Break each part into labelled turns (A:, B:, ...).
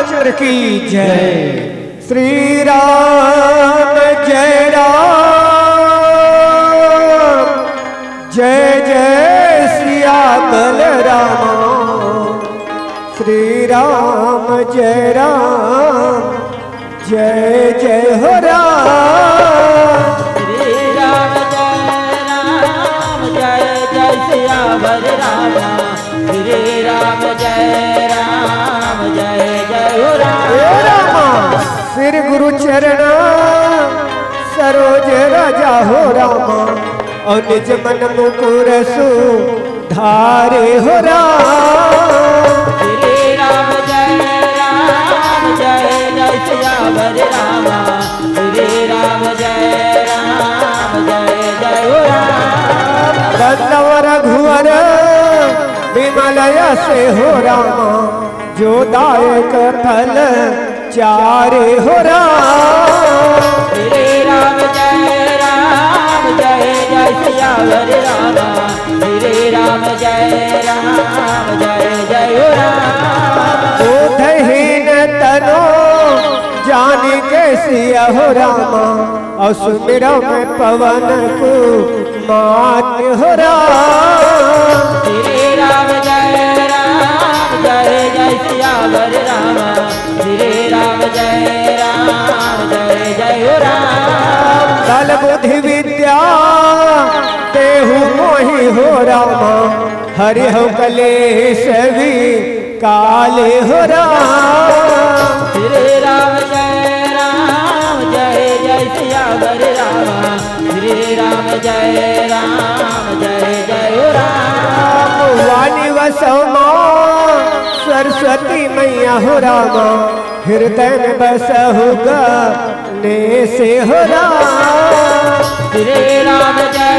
A: रामचंद्र की जय। श्री राम जय राम, जय जय सिया बलराम। श्री राम जय राम, जय जय हो राम।
B: श्री राम जय जय सिया बलराम। श्री राम जय जय हो राम।
A: श्री गुरु चरण सरोज राजा हो राम, और निज मन मुकुर सुधारे हो राम।
B: श्री राम जय जय सिया बलराम। श्री राम जय जय हो राम।
A: बंदव रघुवर विमलय से हो राम, जो दायक फल चारे हो राम।
B: श्री राम जय जय सिया बलराम। श्री राम जय जय हो राम।
A: बोधहीन तनो जानी के सिया हो राम, और सुमिर में पवन को मान्य हो राम।
B: श्री राम जय जय सिया बलराम। श्री राम जय हो राम।
A: बल बुद्धि विद्या देहु मोहि हो राम, हरि हो कलेश भी काले हो राम।
B: श्री राम जय सिया बलराम। श्री राम जय हो राम।
A: वाणी वसमा सरस्वती मैया हो राम, हृदय में बसहु गने से हो राम।
B: श्री राम जय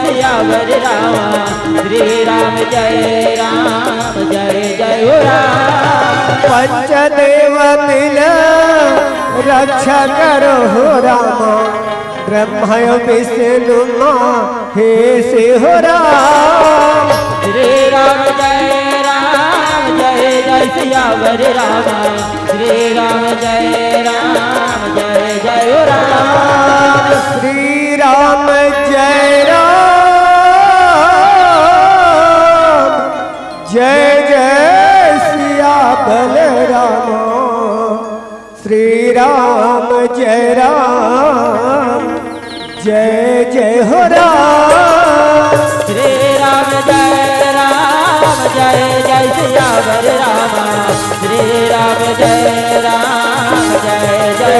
B: सिया बलराम। श्री राम जय हो राम।
A: पंचदेव मिल रक्षा करो हो राम, ब्रह्मा विष्णु हे से हो राम।
B: श्री राम जय सिया बलराम। श्री राम जय हो राम।
A: श्री राम जय राम, जय जय सिया बलराम। श्री राम जय राम, जय जय हो राम।
B: श्री राम जय सिया बलराम। श्री राम जय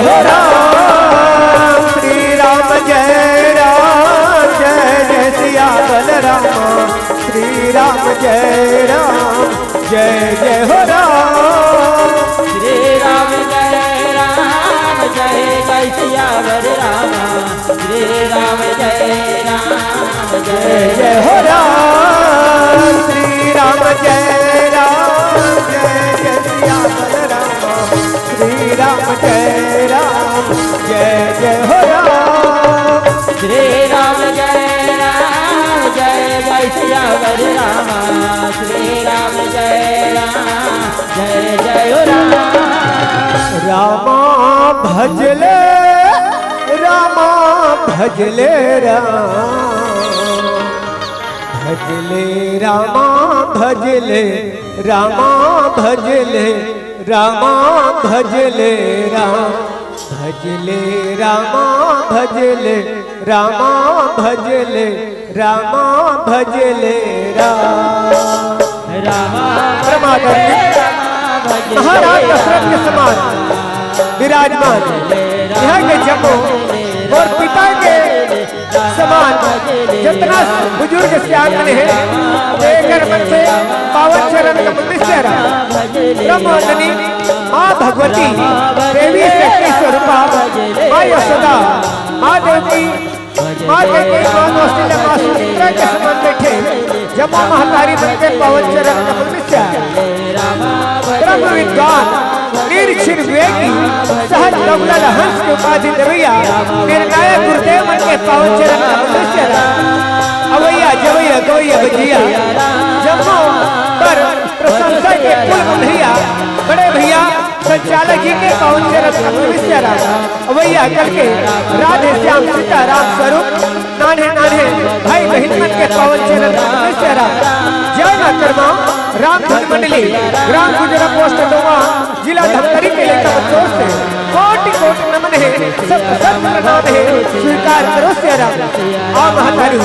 A: हो राम। श्री राम जय राम, जय जय सिया बलराम। श्री राम जय जय हो राम।
B: श्री राम जय सिया बलराम। श्री राम जय
A: जय हो राम। श्री राम जय जय सिया बलराम। श्री राम जय जय हो राम।
B: श्री राम जय सिया बलराम। श्री राम जय हो राम।
A: रामा भजले रामा भजले भजले रामा भजले रामा भजले रामा भजले राम भजले रामा भजले रामा भजले रामा भजले
B: रामा
A: महाराज दशरथ के समान विराजमान यहाँ के जपो और पिता के समान जितना बुजुर्ग श्यामन है लेकर मन से पावन चरण कमल से ब्रह्मवंदनी माँ भगवती देवी शक्ति स्वरूपा माँ यशोदा माँ देवी माँ देवी माँ कौशल्या माँ सुमित्रा के समान बैठे जमा महतारी बनकर पावन चरण कमल से ब्रह्म विद्वान निर्छिर वेगी सहज कमल हंस के उपाधि देवैया निर्णायक गुरुदेव मन के पावन चरण कमल से अवैया जवैया गवैया बजिया जम्मो पर प्रशंसा के कुल भैया बड़े भैया संचालक जी के पवन चरण वैया करके राधे श्याम सीताराम स्वरूप नाने नाने भाई बहन मन के पवन चरण जय मां कर्मा राम धन मंडली ग्राम गुजरा पोस्ट दोवा जिला धमतरी के लेकर बच्चों से कोटि कोटि नमन है सब सब प्रणाम है स्वीकार करो सिया आ महतारी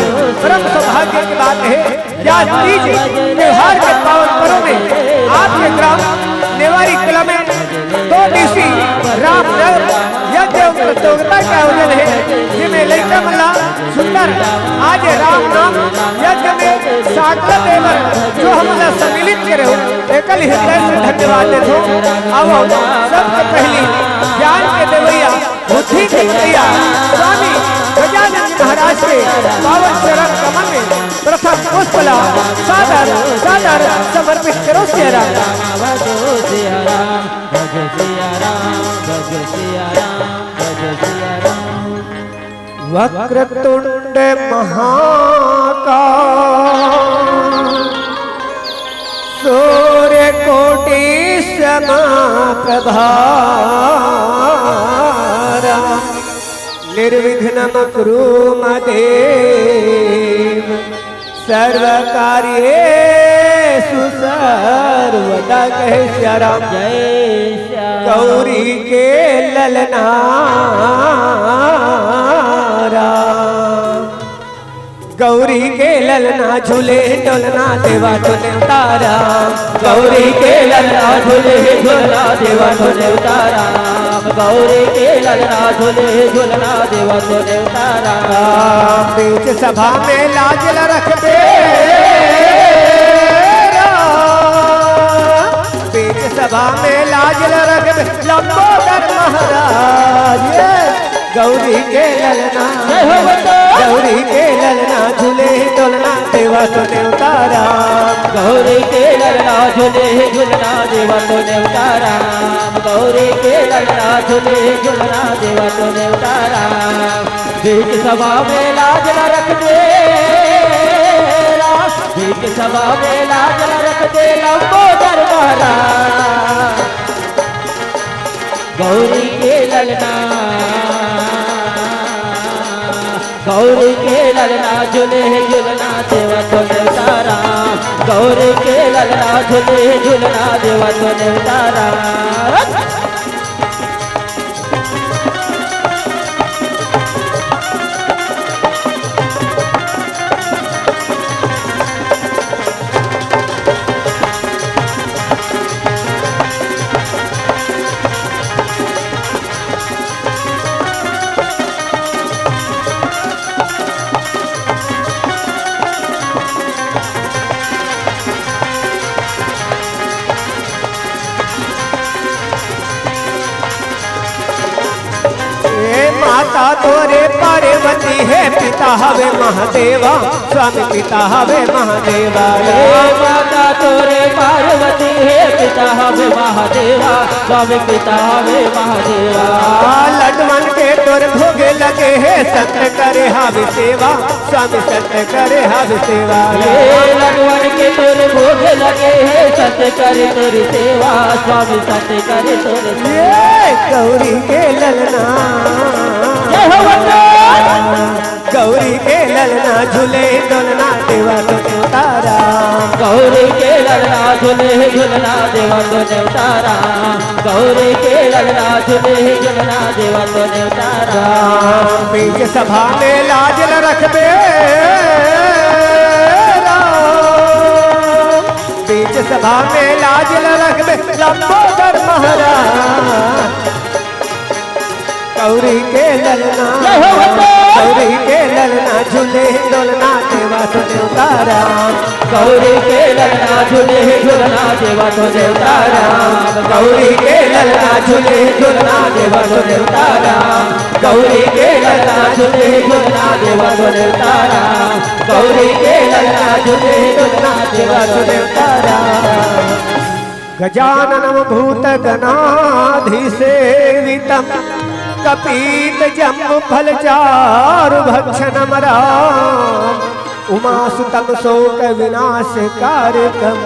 A: परम सौभाग्य की बात है या तीज त्योहार के पावन पर्व में आपके ग्राम नेवारी कला में 2 दिवसीय राम यज्ञ प्रतियोगिता का आयोजन है जिसमें लड़का मल्ला सुंदर आज राम नाम यज्ञ में साकला देवर जो हमारा सम्मिलित करे हो एकल हृदय से धन्यवाद देते हो आओ सबसे पहली ज्ञान के देवैया बुद्धि के देवैया स्वामी गजानन महाराज के पावन चरण कमल में प्रथम पुष्पला सादर सादर समर्पित करो सिया राम
B: सिया राम भज सिया राम भज सिया राम भज सिया राम।
A: वक्रतुंड महाकाय सूर्य कोटि समप्रभा निर्विघ्नं कुरु मदेव सर्वकार्येषु सर्वदा कहे श्या राम
B: जय श्याम
A: गौरी के ललना गौरी के ललना झूले डोलना देवा तूने उतारा
B: गौरी के ललना झूले झूलना देवा तूने उतारा गौरी के ललना झूले झूलना देवा तूने उतारा
A: बीच सभा में लाज ल रख दे बीच सभा में लाज ल रख दे लंबोदर महाराज गौरी के ललना गौरी के ललना झूले डोलना देवा तूने उतारा
B: गौरी के ललना झूले झूलना देवा तूने उतारा गौरी के ललना झूले झूलना देवा तूने उतारा बीच सभा में लाज न रख दे बीच सभा में लाज न रख दे लंबोदर महाराज गौरी के ललना गौरी के ललना झूले झूलना देवा तूने उतारा गौरी के ललना झूले झूलना देवा तूने उतारा
A: माता तोरे पार्वती है पिता हवे महादेवा स्वामी पिता हवे महादेवा
B: माता तोरे पार्वती है पिता हवे महादेवा स्वामी पिता हवे महादेवा
A: लडवन के तोर भोगे लगे है सत्य करे हवे सेवा स्वामी सत्य करे हवे सेवा
B: लडवन के तोरे भोगे लगे है सत्य करे तोरी सेवा स्वामी सत्य करे तोरी
A: गौरी के ललना गौरी के ललना झूले डोलना देवा तूने उतारा
B: गौरी के ललना झूले झूलना देवा तूने उतारा गौरी के ललना झूले झूलना देवा तूने उतारा
A: बीच सभा में लाज न रख दे बीच सभा में लाज न रख दे लंबोदर महाराज गौरी के ललना गौरी के ललना झूले डोलना देवा तूने उतारा
B: गौरी के ललना झूले झूलना देवा तूने उतारा
A: गौरी के ललना झूले झूलना देवा तूने उतारा
B: गौरी के ललना झूले झूलना देवा तूने उतारा गौरी के ललना झूले झूलना देवा तूने उतारा
A: गजाननं भूतगणाधिसेवितं कपीत जम्बु फलचारु भक्षणं राम उमा सुतम शोक विनाश कारकम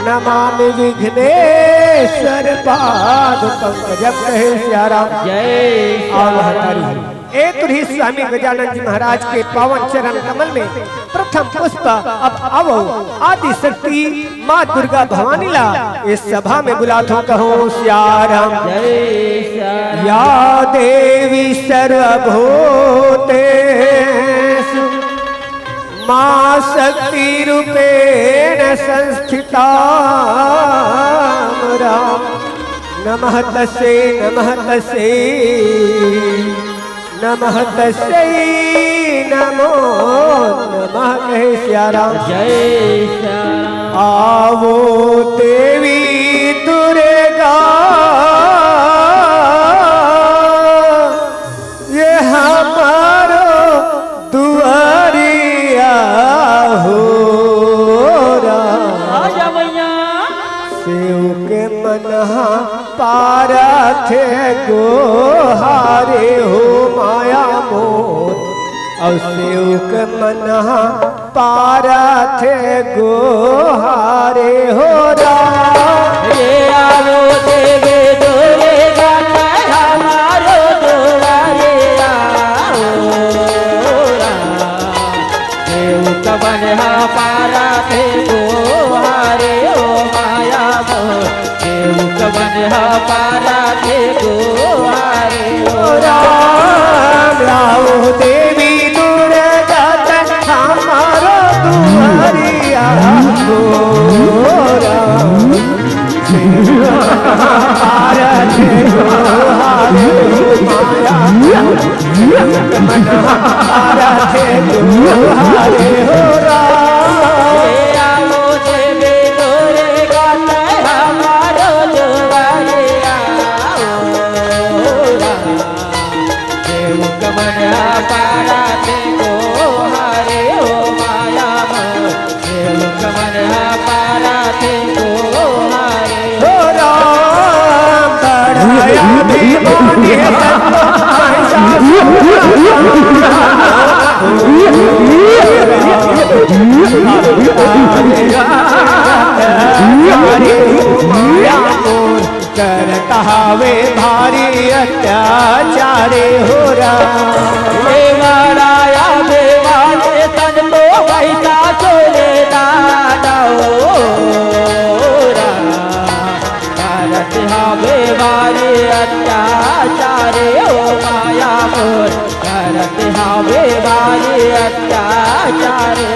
A: नमामि विघ्नेश्वर पाद पंकजम। कहे सिया राम
B: जय
A: आवतारी। ए तुरही स्वामी गजानन जी महाराज के पावन चरण कमल में प्रथम पुष्प अब आवो आदि शक्ति माँ दुर्गा भवानी ला इस सभा में बुलातो कहो सिया राम
B: जय श्याम।
A: या देवी सर्वभूतेषु मां शक्ति रूपेण संस्थिता राम। नमः तस्यै नमः तस्यै नमः तस्यै नमो नमः। कहे सिया राम
B: जय श्याम।
A: आवो देवी दुर्गा ये हमारो दुआरिया हो
B: आजा मैया।
A: शिव के मनहा पारथ गोहारे हो माया मोर और शिव के मनहा पारथ गोहारे हो राम।
B: ये आवो देवी दुर्गा हमारो दुआरे आओ राम। देव कवन पारा थे गोहारे ओ माया मोर। देव कवन पारा थे गोहारे ओ
A: राम। राम देवी दुर्गा हमारो दुआरिया हो राम। पारथ गोहारे हो माया पारथ गोहारे हो राम। करता वे भारी अत्याचारे हो
B: राया देवाने तन तो वैसा चोले दादा करत हवे बारे अत्याचारे ओ माया मोर। करत हवे बारे अत्याचारे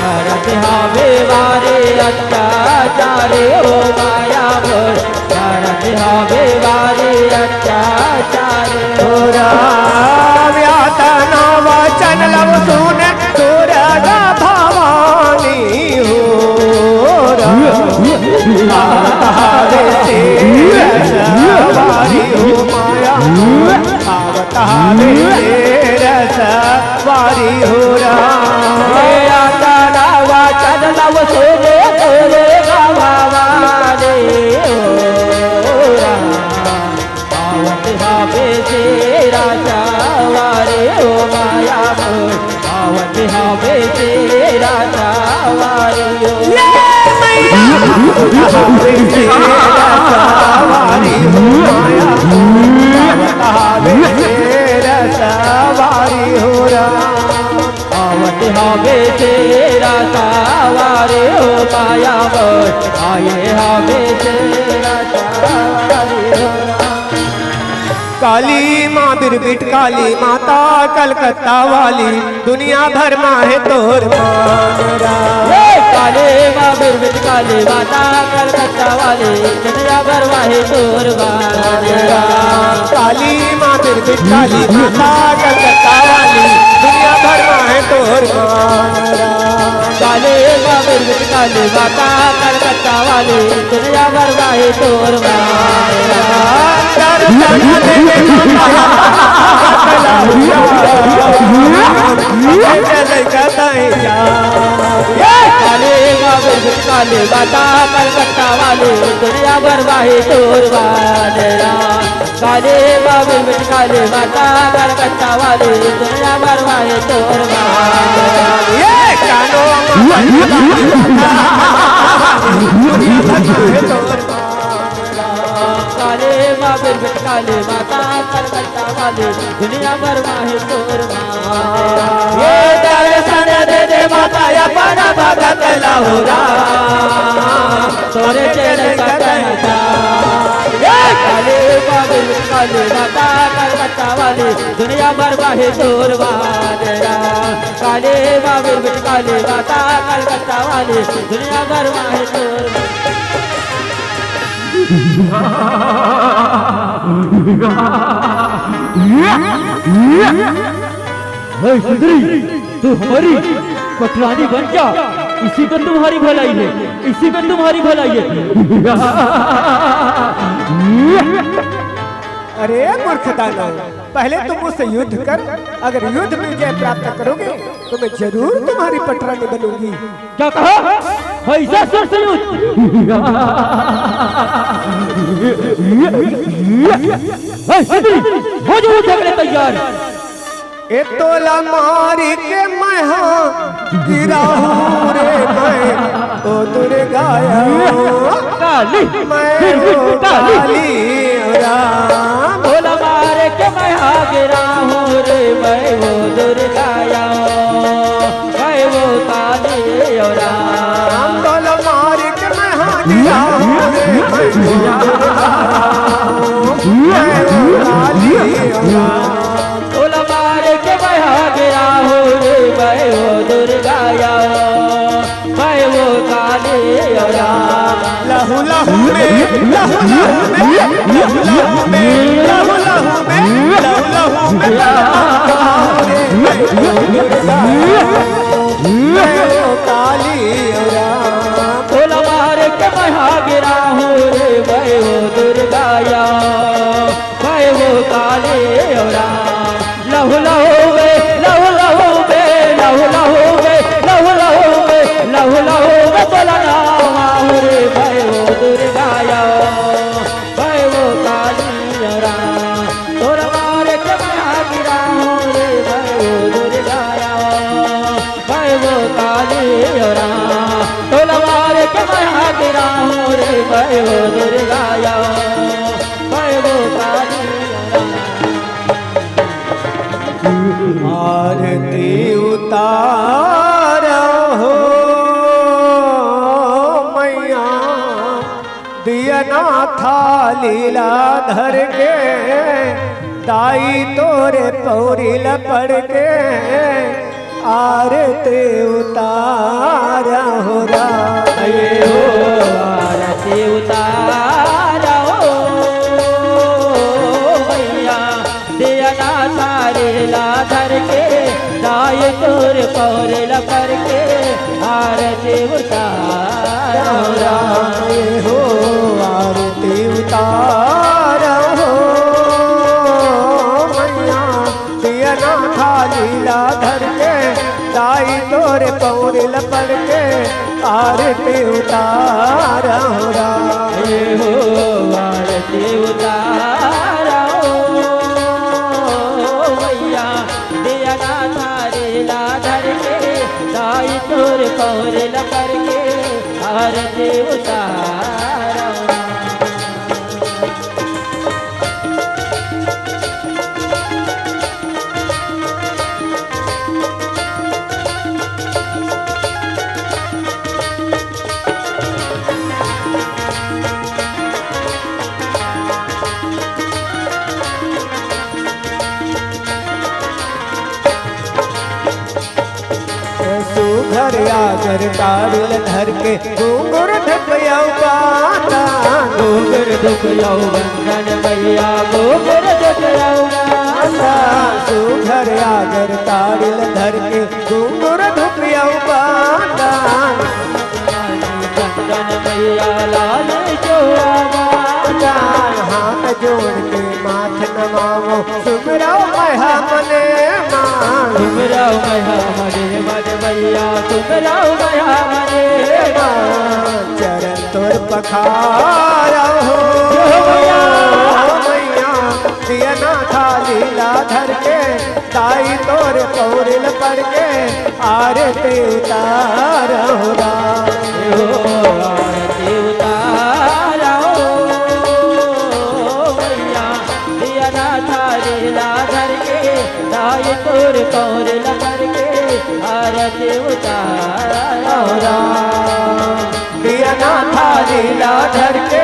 B: करत हवे बारे अत्याचारे ओ माया मोर। करत हवे बारे अत्याचारे
A: हो राम। यातना वचन लव सुन दुर्गा भवानी हो राम। आवतारे तेरा सवारी हो माया आवतारे तेरा सवारी हो राम।
B: यातना वचन लव सुन दुर्गा भवानी हो राम। आवत हवे तेरा सवारी ओ माया मोर। आवत हवे तेरा सवारी ओ
A: सवारी हो माया तेरा सवारी हो राम।
B: आवत हवे तेरा सवारी ओ माया मोर। आए हवे तेरा सवारी ओ
A: काली माँ बिरबिट काली माता कलकत्ता वाली दुनिया भर में है तोर मानरा।
B: काले माँ बिरबिट काली माता कलकत्ता वाली दुनिया भर वाहे तोर बारा।
A: काली माँ बिरबिट काली माता कलकत्ता वाली दुनिया भर में है तोर मानरा।
B: काले माँ बिरबिट काली माता कलकत्ता वाली दुनिया भर वाहे तोर बारा। काले माँ बिरबिट काली माता कलकत्ता वाली दुनिया भर वाहे तोर वादरा काली बाबी बिट काली माता कलकत्ता वाली दुनिया भर वाहे तोर वादरा
A: ये कानो
B: काले बाबे बिट काले माता कलकत्ता वाले दुनिया भर माहे तोर ये दर्शन दे दे माता अपना भगत लाहुरा तोरे चरण कटता ये काले बाबे बिट काले माता कलकत्ता वाले दुनिया भर माहे तोर वादरा काले बाबे बिट काले माता कलकत्ता वाले दुनिया भर माहे तोर
C: सुंदरी तू हमारी पटरानी बन जा, इसी में तुम्हारी भलाई है, इसी में तुम्हारी भलाई है।
A: अरे मूर्ख दानव, पहले तुम मुझसे युद्ध कर, अगर युद्ध में जय प्राप्त करोगे तो मैं जरूर तुम्हारी पटरानी बनूंगी।
C: क्या कहा? ऐसा सर से युद्ध? हो जाओ झगड़े तैयार।
A: ए तोला मारी के मैं गिराहू रे मैं ओ दुर्गाया
C: काली
A: मैं ओ काली राम
B: तोला मारे के मैं गिराहू रे मैं वो दुर्गाया मैं वो काली राम
A: तोला मारी के मैं गिराहू रे मैं ओ काली राम
B: तोला मारे के मैं गिराहू रे मैं वो दुर्गाया मैं वो काली राम
A: लहू लहू में लहू लहू में लहू लहू में लहू लहू में लहू लहू में मैं ओ काली राम
B: तोला मारे के मैं गिराहू रे मैं वो दुर्गाया मैं वो काली राम लहू लहू में लहू लहू में लहू लहू में लहू लहू में लहू लहू में तोला राम रे मैं वो दुर्गाया मैं वो काली राम तोला मारे के मैं गिराहू रे मैं वो दुर्गाया मैं वो काली राम तोला मारे के मैं गिराहू रे मैं वो दुर्गाया मैं वो काली
A: आरती उतारो हो मैया दिया ना थालीला धर के दाई तोरे पौरी लपड़ के आरती उतारा हो
B: ये हो आरती उतारा हो मैया दिया ना सारे ला धर के दाई तोरे पौरे लपड़ के आरती उतारा
A: हो आरती उतारा हो मैया दिया ना थालीला धर के दाई तोरे पौरे लपड़ के आरती उतारा हो
B: ये हो आरती उतारा हो मैया दिया ना थारे ला धर के दाई तोरे पौरे लपड़ के आरती उतारा
A: सुघर आगर काबिल धर के घूंघर ढकयाऊ पाता
B: गोबर दुखयाऊ बंधन मैया गोबर दुखयाऊ
A: पाता सुघर आगर काबिल धर के घूंघर ढकयाऊ पाता
B: बंधन मैया लाल जो आवाजा
A: हाथ जोड़ के माथ नमाओ सुमराओ महा मने मान
B: तुमराव महा मने मन मैया तुमराव महा मने
A: पखारा हो मैया दिया ना था लीला धर के ताई तोर पौरिल पड़ के आरती उतारा हो
B: आरती उतारा मैया दिया ना था लीला धर के ताई तोर पौरिल पड़ के आरती उतारा
A: दिया ना था लीला धर के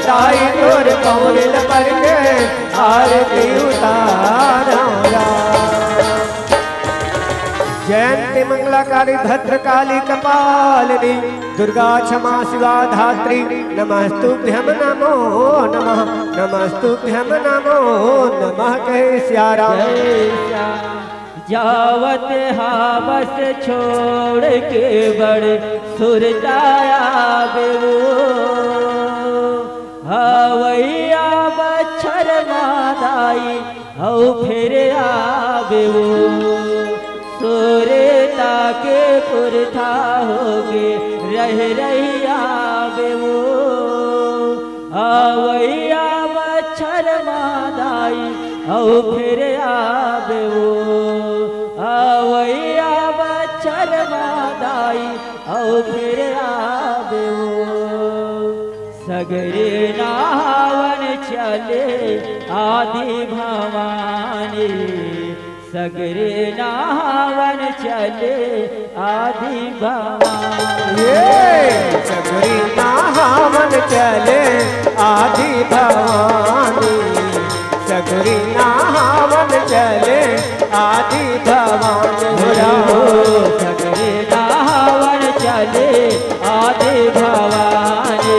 A: ताई तोर पौरिल पड़ के आरती उतारा जयंती मंगलाकाली भद्रकाली कपालिनी दुर्गा क्षमा शिवा धात्री नमस्तुभ्यं नमो नमः नमस्तुभ्यं नमो नमः कहे सियाराम
B: जावत हावस छोड़ के बड़े सुरताया बेवो हवैया बच्छर मादाई हौ फिर आबेवो सुरता के पुरथा होगे रह रहिया बेवो हवैया बच्छर मादाई हौ फिर आबेवो आवैया बच्छर मादाई औ फिर आबेवो सगरे नावन चले आदि भवानी सगरे नावन चले आदि भवानी
A: सगरी नावन चले आदि भवानी सगरी नावन चले आदि भवानी
B: सगरे नावन चले आदि भवानी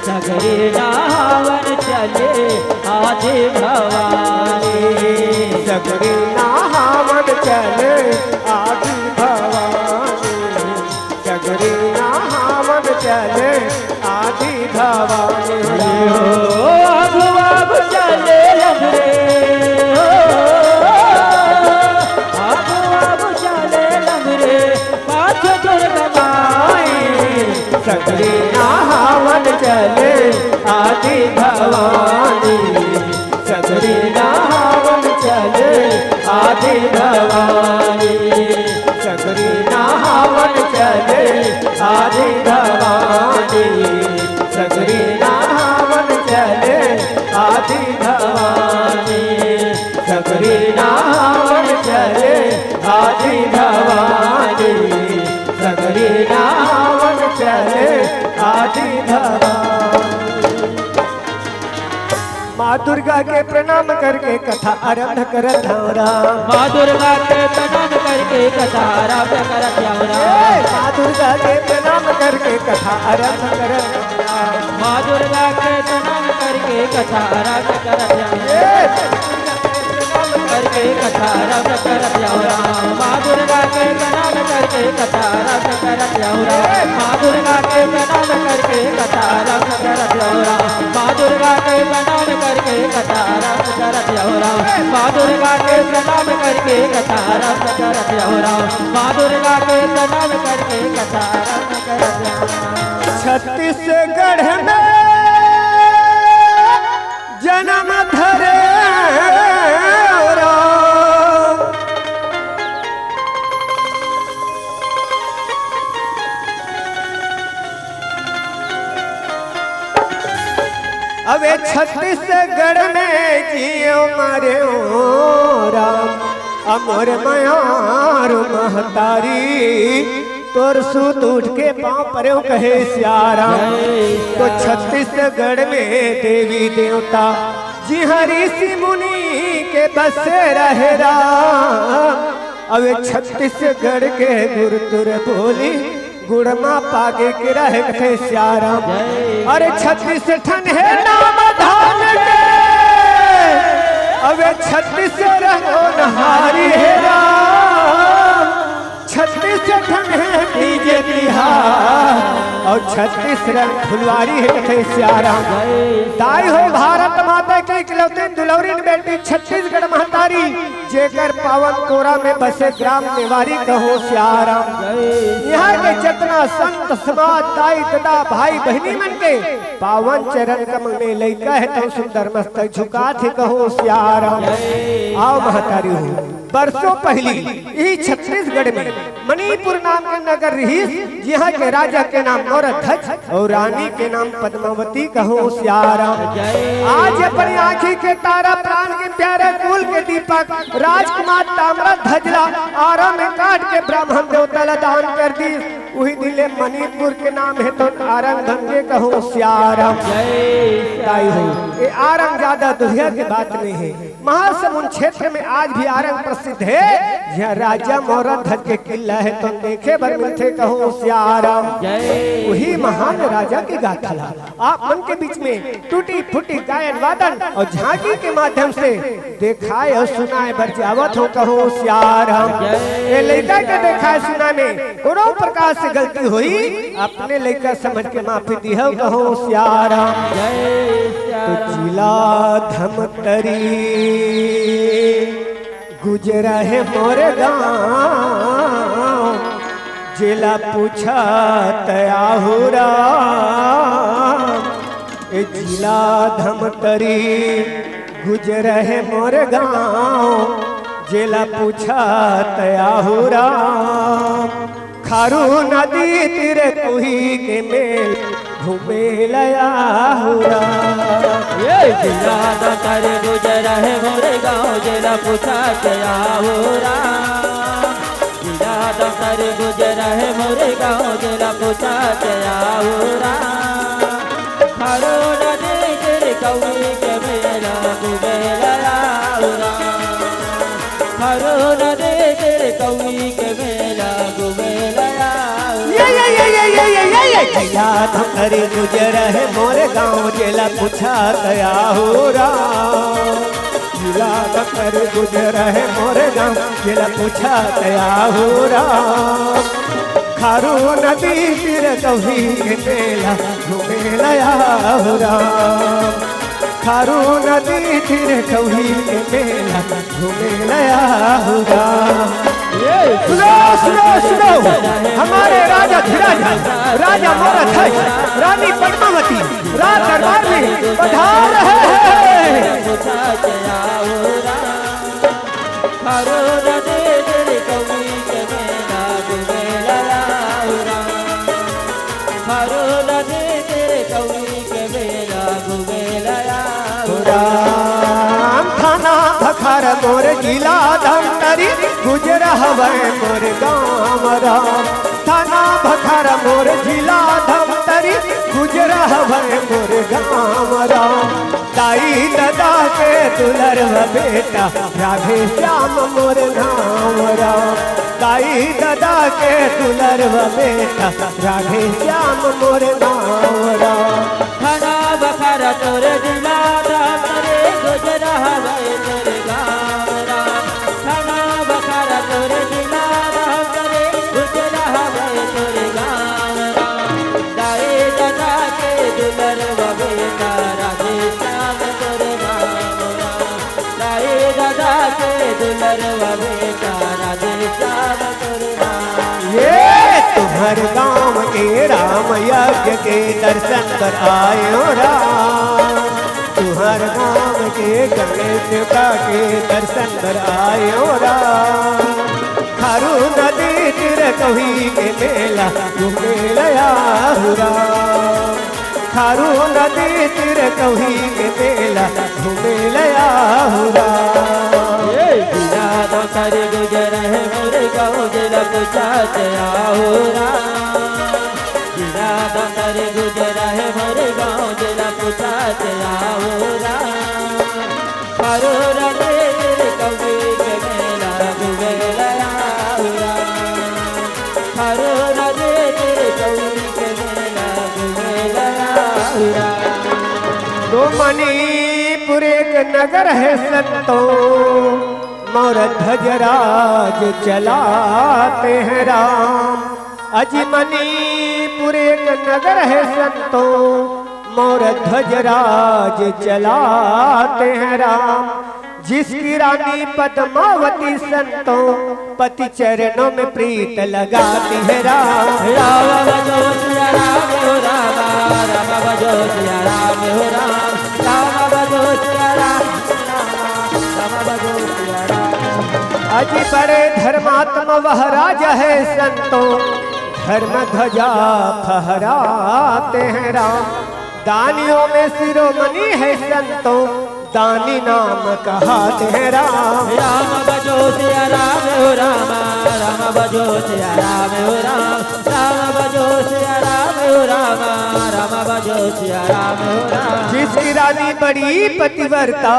B: सगरे नावन चले आदि भवानी
A: सगरी नावन चले आदि भवानी सगरी नावन चले आदि भवानी
B: अब चले लंगरे अब चले लंगरे पाछ
A: सगरी नावन चले आदि भवानी सगरी नावन चले आदि भवानी सगरी नावन चले आदि भवानी सगरी नावन चले आदि भवानी सगरी नावन चले आदि भवानी सगरी नावन चले आदि भवानी माँ दुर्गा के प्रणाम करके कथा आरंभ करत हौरा
B: माँ दुर्गा के प्रणाम करके कथा आरंभ करत हौरा
A: माँ दुर्गा के प्रणाम करके कथा आरंभ करत
B: माँ दुर्गा के प्रणाम करके कथा आरंभ करत करके कथा आरंभ करत हौरा माँ दुर्गा के प्रणाम करके कथा आरंभ करत हौरा माँ दुर्गा के प्रणाम करके कथा आरंभ करत हौरा माँ दुर्गा के प्रणाम करके कथा आरंभ करत हौरा माँ दुर्गा के प्रणाम करके कथा आरंभ करत हौरा माँ दुर्गा के प्रणाम करके कथा आरंभ करत हौरा
A: छत्तीसगढ़ में जन्म धरे अबे छत्तीसगढ़ में जियो मारे राम अमर मयार महतारी तोर सूत उठ के पाँव पर कहे सियाराम तो छत्तीसगढ़ में देवी देवता जी ऋषि मुनि के बसे रहे राम अबे छत्तीसगढ़ के गुरु तुर बोली गुड़मा पागे के रहे थे सियाराम अरे छत्तीस ठन है नाम धान के अबे छत्तीस रहो नहारी है राम छत्तीस ठन है डीजे बिहार और 36 रंग फुलवारी है कथे सियाराम।
B: जय
A: दाई हो भारत माता की इकलौती दुलौरीन बेटी छत्तीसगढ़ महतारी, जेकर पावन कोरा में बसे ग्राम निवारी कहो सियाराम। यहाँ के जितना संत समाज दाई दादा भाई बहनी मन के पावन चरण कमल में लैका है तो सुंदर मस्तक झुका थे कहो सियाराम। आओ महतारी हो बरसों पहली यही छत्तीसगढ़ में मणिपुर नाम के नगर रही, यहाँ के राजा के नाम नौरध्वज और रानी के नाम पद्मावती कहो सियाराम। आज अपनी आँखी के तारा प्राण के प्यारे कुल के दीपक राजकुमार ताम्र ध्वजला आरा में काट के ब्राह्मण देवता ला दान कर दी, वही दिले मणिपुर के नाम है तो आरंग धंगे कहो सियाराम। ताई हो ये आरंग ज्यादा दुनिया की बात नहीं है, महासमुंद क्षेत्र में आज भी आरंग प्रसिद्ध है, जहाँ राजा नौरध्वज के किला है तो देखे बर मिलते कहो सियाराम। वही महान राजा की गाथा आप मन के बीच में टूटी फूटी गायन वादन और झांकी के माध्यम से देखाए और सुनाए बर जावत हो कहो सियाराम। ये लड़का के देखाए सुना में कोनो प्रकार से गलती हुई अपने लड़का समझ के माफी दी हो कहो सियाराम। तो जिला धमतरी गुजरा है मोर गाँव, जिला पूछा तयाहुरा जिला धमतरी गुजरा है मोर गाँव, जिला पूछा तयाहुरा खारू नदी तीरे तुही के मेल घूमे लया हुरा।
B: ये जिला दमतर गुजरा है मोरे गाँव, जिला पूछा क्या हो रहा। जिला दमतर गुजरा है मोरे गाँव, जिला पूछा क्या हो रहा। खारो नदी तेरे कौड़ी के मेला गुबेला हो रहा। खारो नदी तेरे कौड़ी के मेला गुबेला।
A: जिला धमतरी गुजर है मोर गाँव, जिला पूछा गया हो राम। जिला धमतरी गुजर है मोर गाँव, जिला पूछा गया हो राम। खारू नदी तीर कभी के मेला घूमे लया हो राम। खारू नदी तीर कभी के मेला घूमे लया हो राम। सुनो सुनो सुनो हमारे राजा धीराज राजा नौरध्वज रानी पद्मावती राज दरबार में पधार रहे हैं। थाना भखार मोर जिला धमतरी गुजरा हवे मोर गाँव राम। थाना भखार मोर जिला धमतरी गुजरा हवे मोर गाँव राम। दाई दादा के दुलर बेटा राधे श्याम मोर नाम राम। दाई दादा के दुलर बेटा राधे श्याम मोर नाम राम।
B: थाना बखारा तोरे जिला धमतरी गुजरा हवे मोर गाँव राम। थाना बखारा तोरे जिला धमतरी गुजरा हवे मोर गाँव राम। दाई दादा के दुलर बेटा राधे श्याम तोरे नाम राम। दाई दादा के दुलर बेटा राधे श्याम तोरे नाम।
A: ये तुम्हार गाँव के राम यज्ञ के दर्शन कर आयो राम। तुम्हार गाँव के गणेश देवता के दर्शन कर आयो राम। खारू नदी तीर कभी के मेला घूमे लया हो राम। खारू नदी तीर कभी के मेला घूमे लया हो राम।
B: जिला धमतरी गुजरा है मोरे गाँव, जिला पूछा क्या हो रहा। जिला धमतरी गुजरा है मोरे गाँव, जिला पूछा क्या हो रहा। खारो नदी तेरे कौड़ी के मेला गुबेला हो रहा। खारो नदी तेरे कौड़ी के मेला गुबेला हो रहा।
A: तो मणिपुर एक नगर है संतो नौरध्वज राज चलाते हैं राम। अज मणिपुर हस्तिनापुर एक नगर है संतों, मोर ध्वजराज चलाते हैं राम। जिसकी रानी पद्मावती संतों, पति चरणों में प्रीत लगाती है राम।
B: राम भजो सिया राम हो राम, राम भजो सिया राम हो राम, राम भजो सिया राम, राम भजो सिया राम।
A: अजी बड़े धर्मात्मा वह राजा है संतों, धर्म ध्वजा फहराते हैं राम। दानियों में शिरोमणि है संतों, दानी नाम कहाते हैं राम।
B: राम भजो सिया राम हो राम, राम भजो सिया राम हो राम, राम भजो सिया राम हो राम, राम भजो सिया राम हो राम।
A: जिसकी रानी बड़ी पतिव्रता,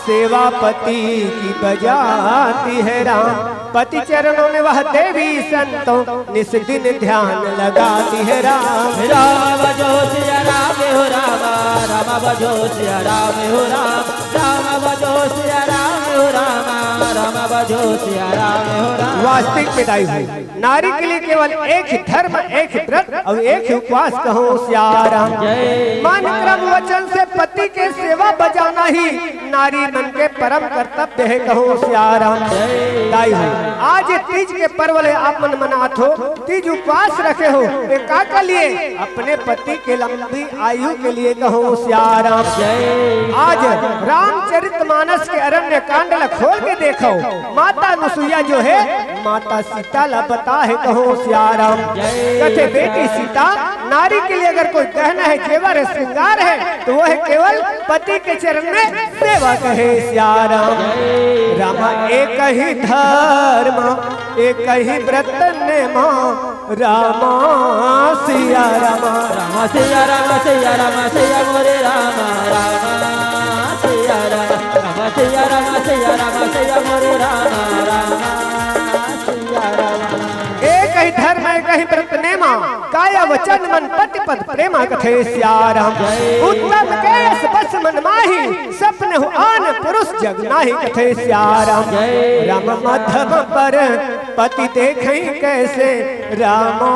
A: सेवा पति की बजाती है राम। पति चरणों में वह देवी संतों, निस दिन ध्यान लगाती है राम।
B: राम भजो सिया राम हो राम, राम भजो सिया राम हो राम, राम भजो सिया राम हो राम, राम भजो सिया राम हो राम।
A: वास्तविक पिताई हुई नारी के लिए केवल एक ही धर्म, एक ही व्रत और एक ही उपवास कहो सियाराम। मन क्रम वचन से पति के सेवा बजाना ही नारी मन के परम कर्तव्य है कहो सियाराम। दाई हुई आज तीज के पर्व ले आप मन मनात हो, तीज उपवास रखे हो, का के लिए अपने पति के लंबी आयु के लिए कहो सियाराम। आज रामचरितमानस के अरण्य कांड खोल के देखो, माता अनुसुईया जो है माता सीता ला बता है कहो सियाराम। कहते बेटी सीता, नारी के लिए अगर कोई गहना है, जेवर है, श्रृंगार है, तो वह है केवल पति के चरण में सेवा कहे सियाराम। रामा एक ही धर्म, एक ही व्रत नेमा, रामा सिया रामा।
B: राम सिया राम सिया राम सिया मोरे राम, राम सिया राम, राम सिया राम सिया राम सिया मोरे राम, राम सिया राम।
A: एक ही धर्म, एक ही व्रत नेमा, काया वचन मन पति पद प्रेमा कथे सियाराम। उत्तम केस बस मन माही, सपने हो आन पुरुष जग नाही कथे सियाराम। राम मध्यम पर पति देखे कैसे, रामा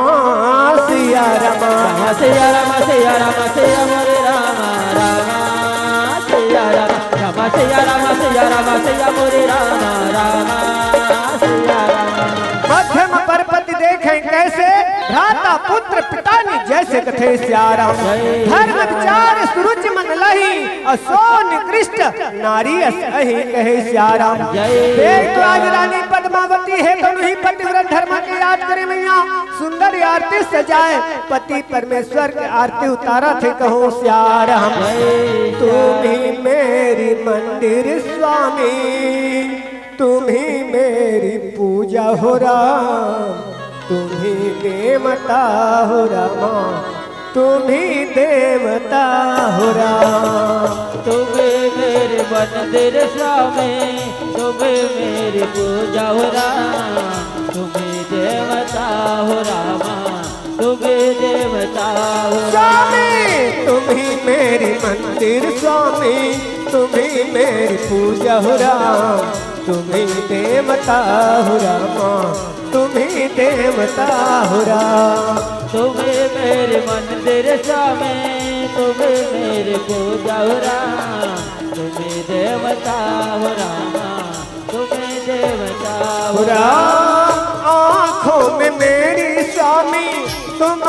A: सिया रामा।
B: राम सिया राम सिया राम सिया मोरे राम, राम सिया राम, राम सिया राम सिया राम सिया मोरे राम, राम सिया राम।
A: मध्यम पर पति देखे कैसे, भ्राता पुत्र पिता नि जैसे कथे सियाराम। धर्म विचार सुरुचि मन लही, असो निकृष्ट नारी अस अहि कहे सियाराम। देख तो आज रानी पद्मावती है, तो नहीं पतिव्रत धर्म की याद करे मैया, सुंदर आरती सजाए, पति परमेश्वर के आरती उतारा थे कहो सियाराम। तुम ही मेरी मंदिर स्वामी, तुम ही मेरी पूजा हो राम, तुम ही देवता हो रामा, तुम ही देवता हो राम।
B: तुम्हें मेरे मंदिर स्वामी, तुम्हें मेरी पूजा हो राम, तुम्हें देवता हो रामा, तुम्हें देवता हो
A: स्वामी, तुम ही मेरी मंदिर स्वामी, तुम ही मेरी पूजा हो राम, तुम ही देवता हो रामा, तुम ही देवता हो राम।
B: तुम्हें मेरे मंदिर स्वामी, तुम्हें मेरी पूजा हो राम, तुम्हें देवता हो रामा, तुम्हें देवता
A: हो राम। आँखों में मेरी स्वामी, तुम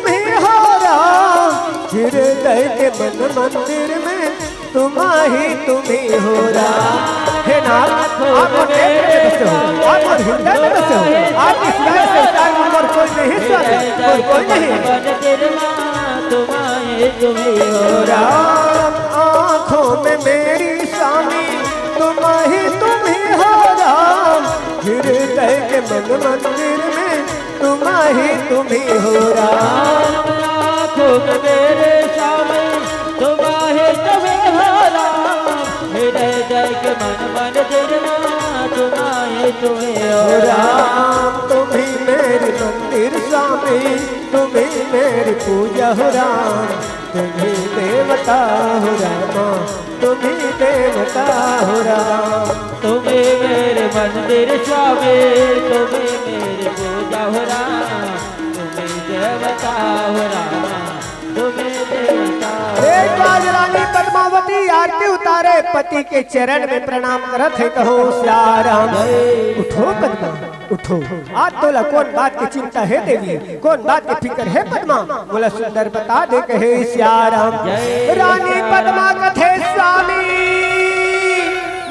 A: ही हो राम, हृदय के मन मंदिर में तुम ही हो राम। हे नाथ, आप नेत्र में बसे हो, आप हृदय में बसे हो, आपकी सिवाय संसार में और कोई नहीं स्वामी, और कोई नहीं।
B: तुम्हें
A: हो राम, आँखों में मेरी स्वामी, तुम ही हो राम, हृदय के मन मंदिर में तुम ही हो राम।
B: आँखों में मेरे स्वामी, तुम ही हो राम, हृदय के मन मंदिर में तुम्हें
A: हो राम। तुम ही मेरे मंदिर स्वामी, तुम ही मेरी पूजा हो राम, तुम ही देवता हो रामा, तुम ही देवता हो राम।
B: तुम्हें मेरे मंदिर स्वामी, तुम्हें मेरी पूजा हो राम, तुम्हें देवता हो रामा तुम्हें देवता
A: एक बार रानी पद्मावती आरती उतारे पति के चरण में प्रणाम करत है कहो श्याराम। उठो पद्मा उठो, आज तोला कौन बात की चिंता है देवी, कौन बात की फिक्र है पद्मा, बोला सुंदर बता दे कहे श्याराम। रानी पद्मा कथे स्वामी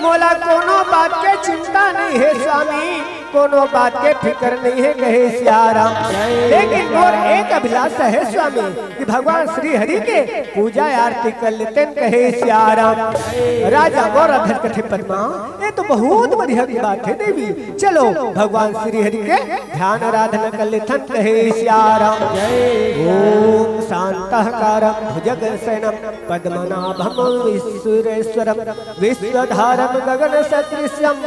A: मोला कोनो बात के चिंता नहीं है स्वामी, कोनो बात के फिक्र नहीं है कहे श्याराम। लेकिन और एक अभिलाषा है स्वामी कि भगवान श्री हरि के पूजा आरती कर लेते कहे श्याराम। राजा गौरव कथे पद्मा ये तो बहुत बढ़िया की बात है देवी, चलो भगवान श्री हरि के ध्यान आराधना कर लेते कहे श्याराम। ओम शांतकारं भुजगशयनं पद्मनाभं विश्वेश्वरं विश्वधारं गगन सदृश्यं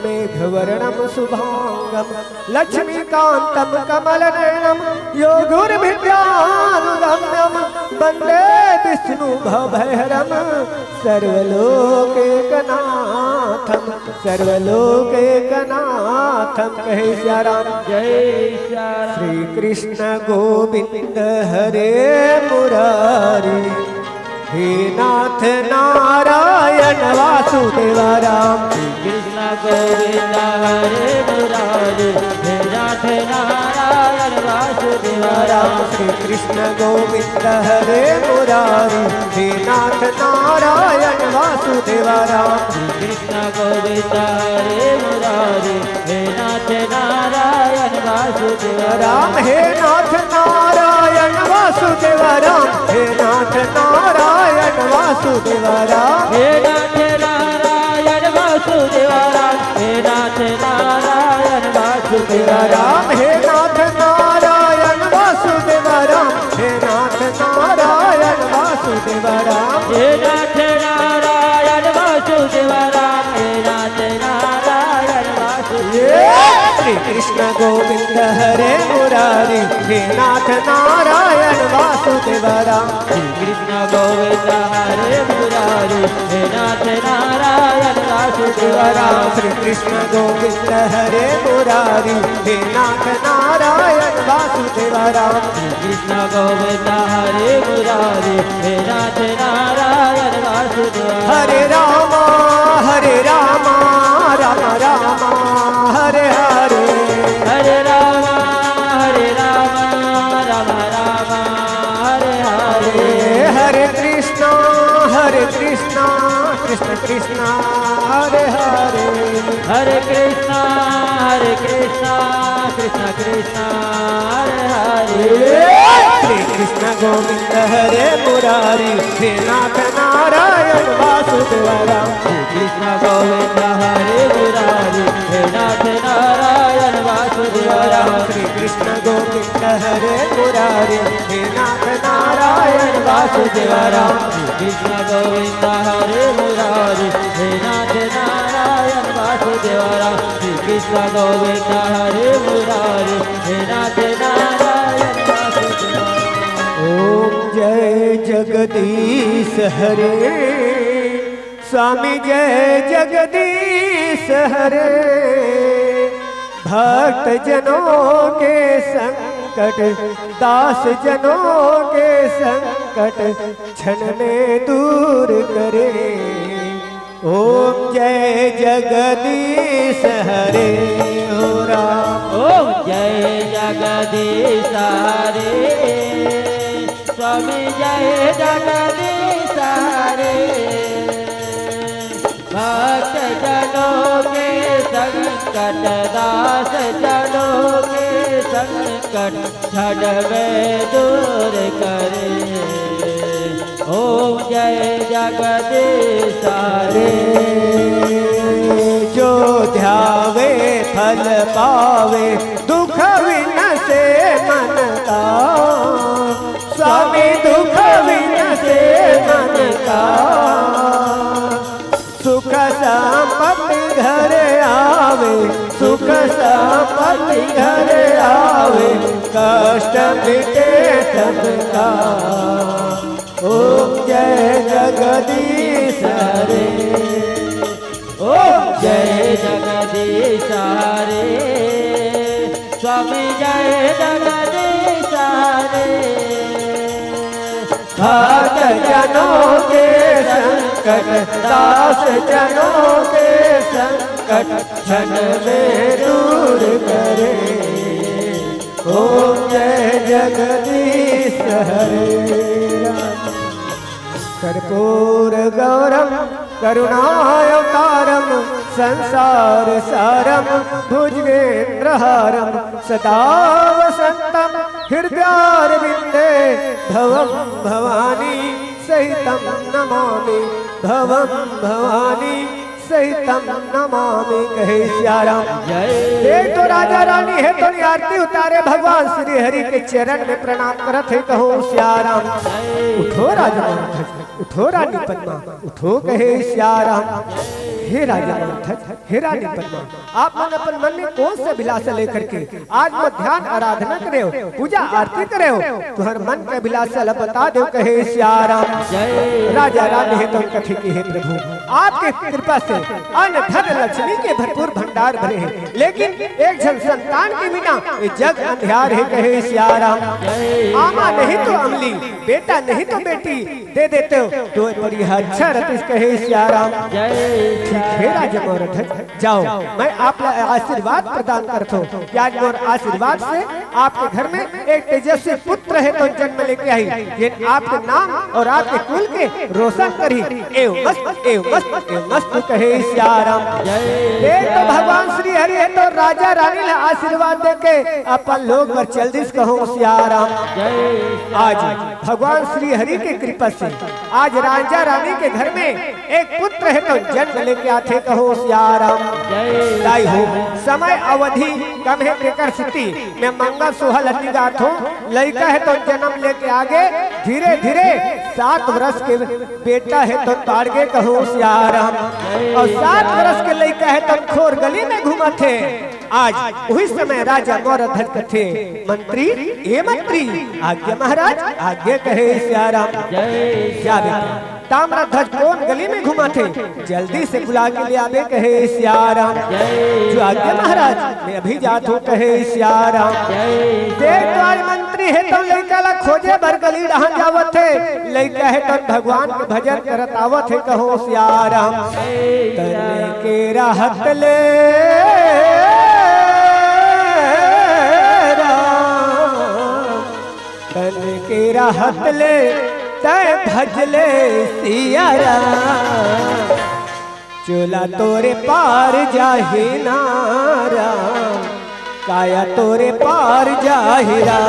A: मेघवर्णं शुभांगं लक्ष्मीकान्तं कमलनयनं योगुर्विद्यानुगम्यं वन्दे विष्णु भवभयहरं सर्वलोकैकनाथं सर्वलोकैकनाथं कहे श्याराम।
B: जय श्याराम।
A: श्री कृष्ण गोविंद हरे मुरारी हे नाथ नारायण वासुदेव राम।
B: कृष्ण गोविंद हरे मुरारी हे नाथ नारायण वासुदेव राम।
A: श्री कृष्ण गोविंद हरे मुरारी हे नाथ नारायण वासुदेव राम।
B: कृष्ण गोविंद हरे मुरारी हे नाथ नारायण वासुदेव
A: राम। हे नाथ नारायण वासुदेव राम, हे नाथ नारायण वासुदेव राम।
B: हे नाथ नारायण वासुदेव राम। हे नाथ नारायण वासुदेव राम।
A: हे नाथ नारायण वासुदेव राम, हे नाथ नारायण वासुदेव राम।
B: हे नाथ नारायण वासुदेव राम। हे नाथ नारायण वासुदेव।
A: श्री कृष्ण गोविंद हरे मुरारी हे नाथ नारायण वासुदेव राम।
B: कृष्ण गोविंद हरे मुरारी हे नाथ नारायण वासुदेव राम।
A: श्री कृष्ण गोविंद हरे मुरारी हे नाथ नारायण वासुदेव राम।
B: कृष्ण गोविंद हरे मुरारी हे नाथ नारायण वासुदेव।
A: हरे रामा राम राम हरे हरे।
B: हरे राम राम राम हरे हरे।
A: हरे कृष्णा कृष्ण कृष्ण हरे हरे।
B: हरे कृष्णा कृष्ण कृष्ण हरे हरे।
A: श्री कृष्ण गोविंद हरे मुरारी हे नाथ नारायण वासुदेव राम।
B: कृष्ण गोविंद हरे मुरारी हे नाथ नारायण वासुदेव राम।
A: श्री कृष्ण गोविंद हरे मुरारी हे नाथ नारायण वासुदेव राम।
B: कृष्ण गोविंद हरे मुरारी हे नाथ नारायण वासुदेव राम। कृष्ण गोविंद हरे मुरारी हे नाथ नारायण वासुदेव।
A: ओम जय जगदीश हरे स्वामी जय जगदीश हरे। भक्त जनों के संकट दास जनों के संकट क्षण में दूर करे। ओम जय जगदीश हरे हो राम।
B: ओम जय जगदीश हरे स्वामी जय जगदीश हरे। भक्त जनों के संकट दास जनों के संकट क्षण में दूर करे। ओम जय जगदीश हरे।
A: जो ध्यावे फल पावे दुख विनसे मन का। स्वामी दुख विनसे मन का। सुख संपत्ति घर आवे सुख संपत्ति घर आवे कष्ट मिटे सबका। ओम जय जगदीश हरे।
B: ओम जय जगदीश हरे स्वामी जय जगदीश हरे।
A: भक्त जनों के संकट, दास जनों के संकट क्षण में दूर करे। ओम जय जगदीश हरे राम। कर्पूर गौरम करुणावतारम संसार सारम भुजगेन्द्रहारम सदा वसंतम हृदयारविंदे भवम भवानी सहितम नमामि, भवम भवानी सहितम नमामि। कहे सियाराम। देख तो राजा रानी है तो आरती उतारे भगवान श्री हरि के चरण में प्रणाम करत है। कहो सियाराम। उठो राजा उठो रानी पद्मा उठो। कहे सियाराम। हे राजा हे रानी पद्मा, आप मन अपन मन में कौन सा अभिलाषा लेकर के आज वो ध्यान आराधना करे हो, पूजा आरती करे हो? तुम्हारे मन का अभिलाषा बता दो। कहे सियाराम। राजा रानी है तो कथे की है प्रभु, आपके कृपा से अन्न धन लक्ष्मी के भरपूर भंडार भरे हैं, लेकिन एक जन संतान के बिना ये जग अंधियार है। कहे सियाराम। आमा नहीं तो अमली, बेटा नहीं तो बेटी दे देते हो तो बड़ी अच्छा रहती। कहे सियाराम। हे राजा मोरठ, जाओ मैं आप आशीर्वाद प्रदान करता हूँ कि आज मोर आशीर्वाद से आपके घर में एक तेजस्वी पुत्र है तो जन्म लेके आई, ये आपके नाम और आपके कुल के रोशन करी। एवं मस्त। कहे सियाराम। तो भगवान श्री हरि है तो राजा रानी ने आशीर्वाद देके अपन लोग पर जल्दी से कहो सियाराम। आज भगवान श्री हरि के कृपा से आज राजा रानी के घर में एक पुत्र है तो जन्म लेके आते। कहो सियाराम। दाई हो समय अवधि कम है बेकर स्थिति में मंगल सुहल गाथ हो। लड़का है तो जन्म लेके आगे धीरे धीरे 7 वर्ष के बेटा है तो तारगे। कहो सियाराम। और 7 वर्ष के लड़का है तो खोर गली में घूमा थे। आज वही समय राजा मोरध्वज थे मंत्री ए मंत्री आज्ञा महाराज आज्ञा। कहे सियाराम। क्या बेटा ताम्रध्वज कौन गली में घुमा थे, जल्दी से बुला के ले आवे। कहे सियाराम। जो आज्ञा महाराज मैं अभी जात हूँ। कहे सियाराम। देख तो आज मंत्री है तो लड़का ला खोजे भर गली रहा जावत है, लड़का है तो भगवान के भजन करत आवत है। कहो सियाराम। तने के राहत ले तने के राहत ले तय भजले सियाराम। चोला तोरे पार जाहि नारा, काया तोरे पार जाहिरा।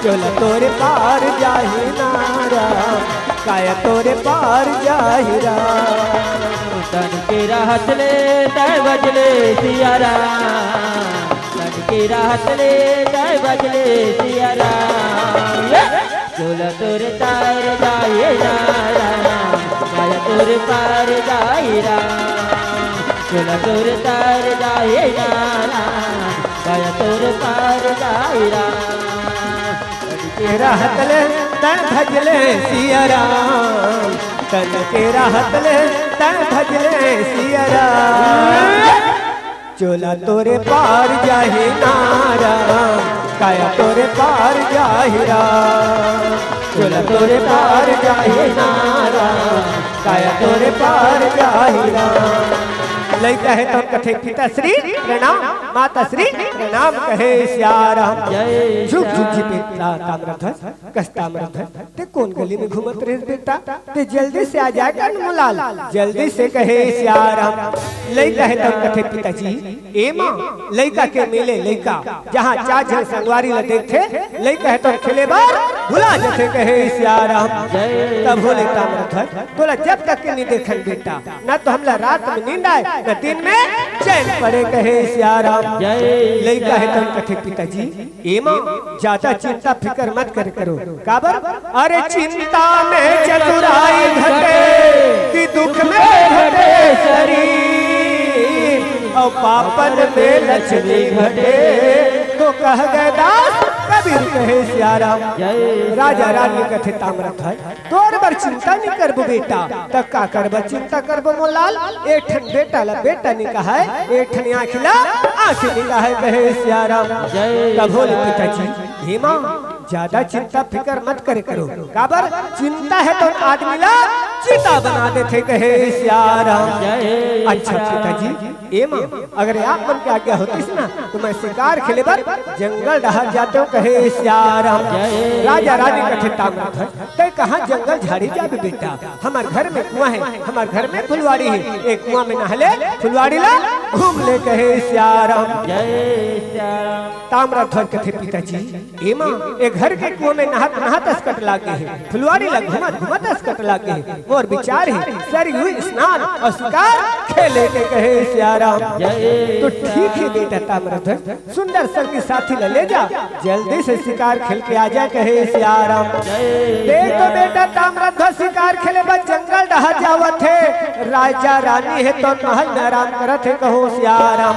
A: चोला तोरे पार जाहि नारा, काया तोरे पार जाहिरा।
B: तन के राहत ले तय भजले सियाराम, तन के राहत ले तय भजले सियाराम। चोला तोरे तार जाए राम, काया तोरे पार जाए राम। चोला तोरे तार जाए राम, काया तोरे पार जाए राम।
A: के राहत ले तय भजले सियाराम, तन के राहत ले तय भजले सियाराम। चोला तोरे पार जाहि नारा, काया तोरे पार जाहिरा। चोला तोरे पार जाहि नारा, काया तोरे पार जाहिरा। लड़का है तो कथे पिता श्री प्रणाम, माता श्री प्रणाम। कहे सियाराम। झुक झुक जी बेटा ताम्रध्वज कसता ताम्रध्वज ते कौन गली में घूमत रहे बेटा, ते जल्दी से आ जाएगा अनमोलाल, जल्दी से। कहे सियाराम। लड़का है तो कथे पिताजी ए माँ लड़का के मिले लड़का जहाँ 4 जन संगवारी ल देखे, लड़का है तो खेले बार भुला जैसे। कहे सियाराम। तब बोले ताम्रध्वज तोला जब तक नहीं देखन बेटा, न तो हमला रात में नींद आए न दिन में चैन पड़े। कहे सियाराम। लड़का है तो कथे पिताजी ए माँ ज्यादा चिंता फिकर मत करो। काबर अरे चिंता में चतुराई घटे कि दुख में घटे शरीर, और पापन में लक्ष्मी घटे तो कह गए दास कबीर। कहे सियाराम। राजा रानी कथे ताम्रध्वज तोर बर चिंता नहीं करबो बेटा, तब का करब चिंता करबो मोलाल। एक ठन बेटा ला बेटा निकाह है, एक ठन आँखिला आँखी निकाह है। कहे सियाराम। तब बोले पिताजी हे माँ ज्यादा चिंता फिकर मत करे करो, काबर चिंता है तो आदमी ला चिता बना देते कहे सियाराम। अच्छा पिताजी ए माँ अगर आप मन की आज्ञा होती ना तो मैं शिकार खेले पर जंगल डहर जाते हो कहे सियाराम। राजा रानी कथे ताम्रध्वज ते कहाँ जंगल झाड़ी जाबे बेटा, हमार घर में कुआं है, हमार घर में फुलवाड़ी है, एक कुआं में नहले फुलवाड़ी ला घूम ले कहे सियाराम। ताम्रध्वज कथे पिताजी ए माँ एक घर के कुआं में नहात नहात अस्कट लागे है, फुलवाड़ी ला घुमत घुमत अस्कट लागे है, और विचार है सरयू स्नान और शिकार खेले के कहे सियाराम। तो ठीक है बेटा ताम्रध्वज सुंदर संगी साथी ले जा, जल्दी से शिकार खेल के आ जा कहे सियाराम। देख तो बेटा ताम्रध्वज शिकार खेले बस जंगल डहा जावत है, राजा रानी है तो महल में आराम करत है कहो सियाराम।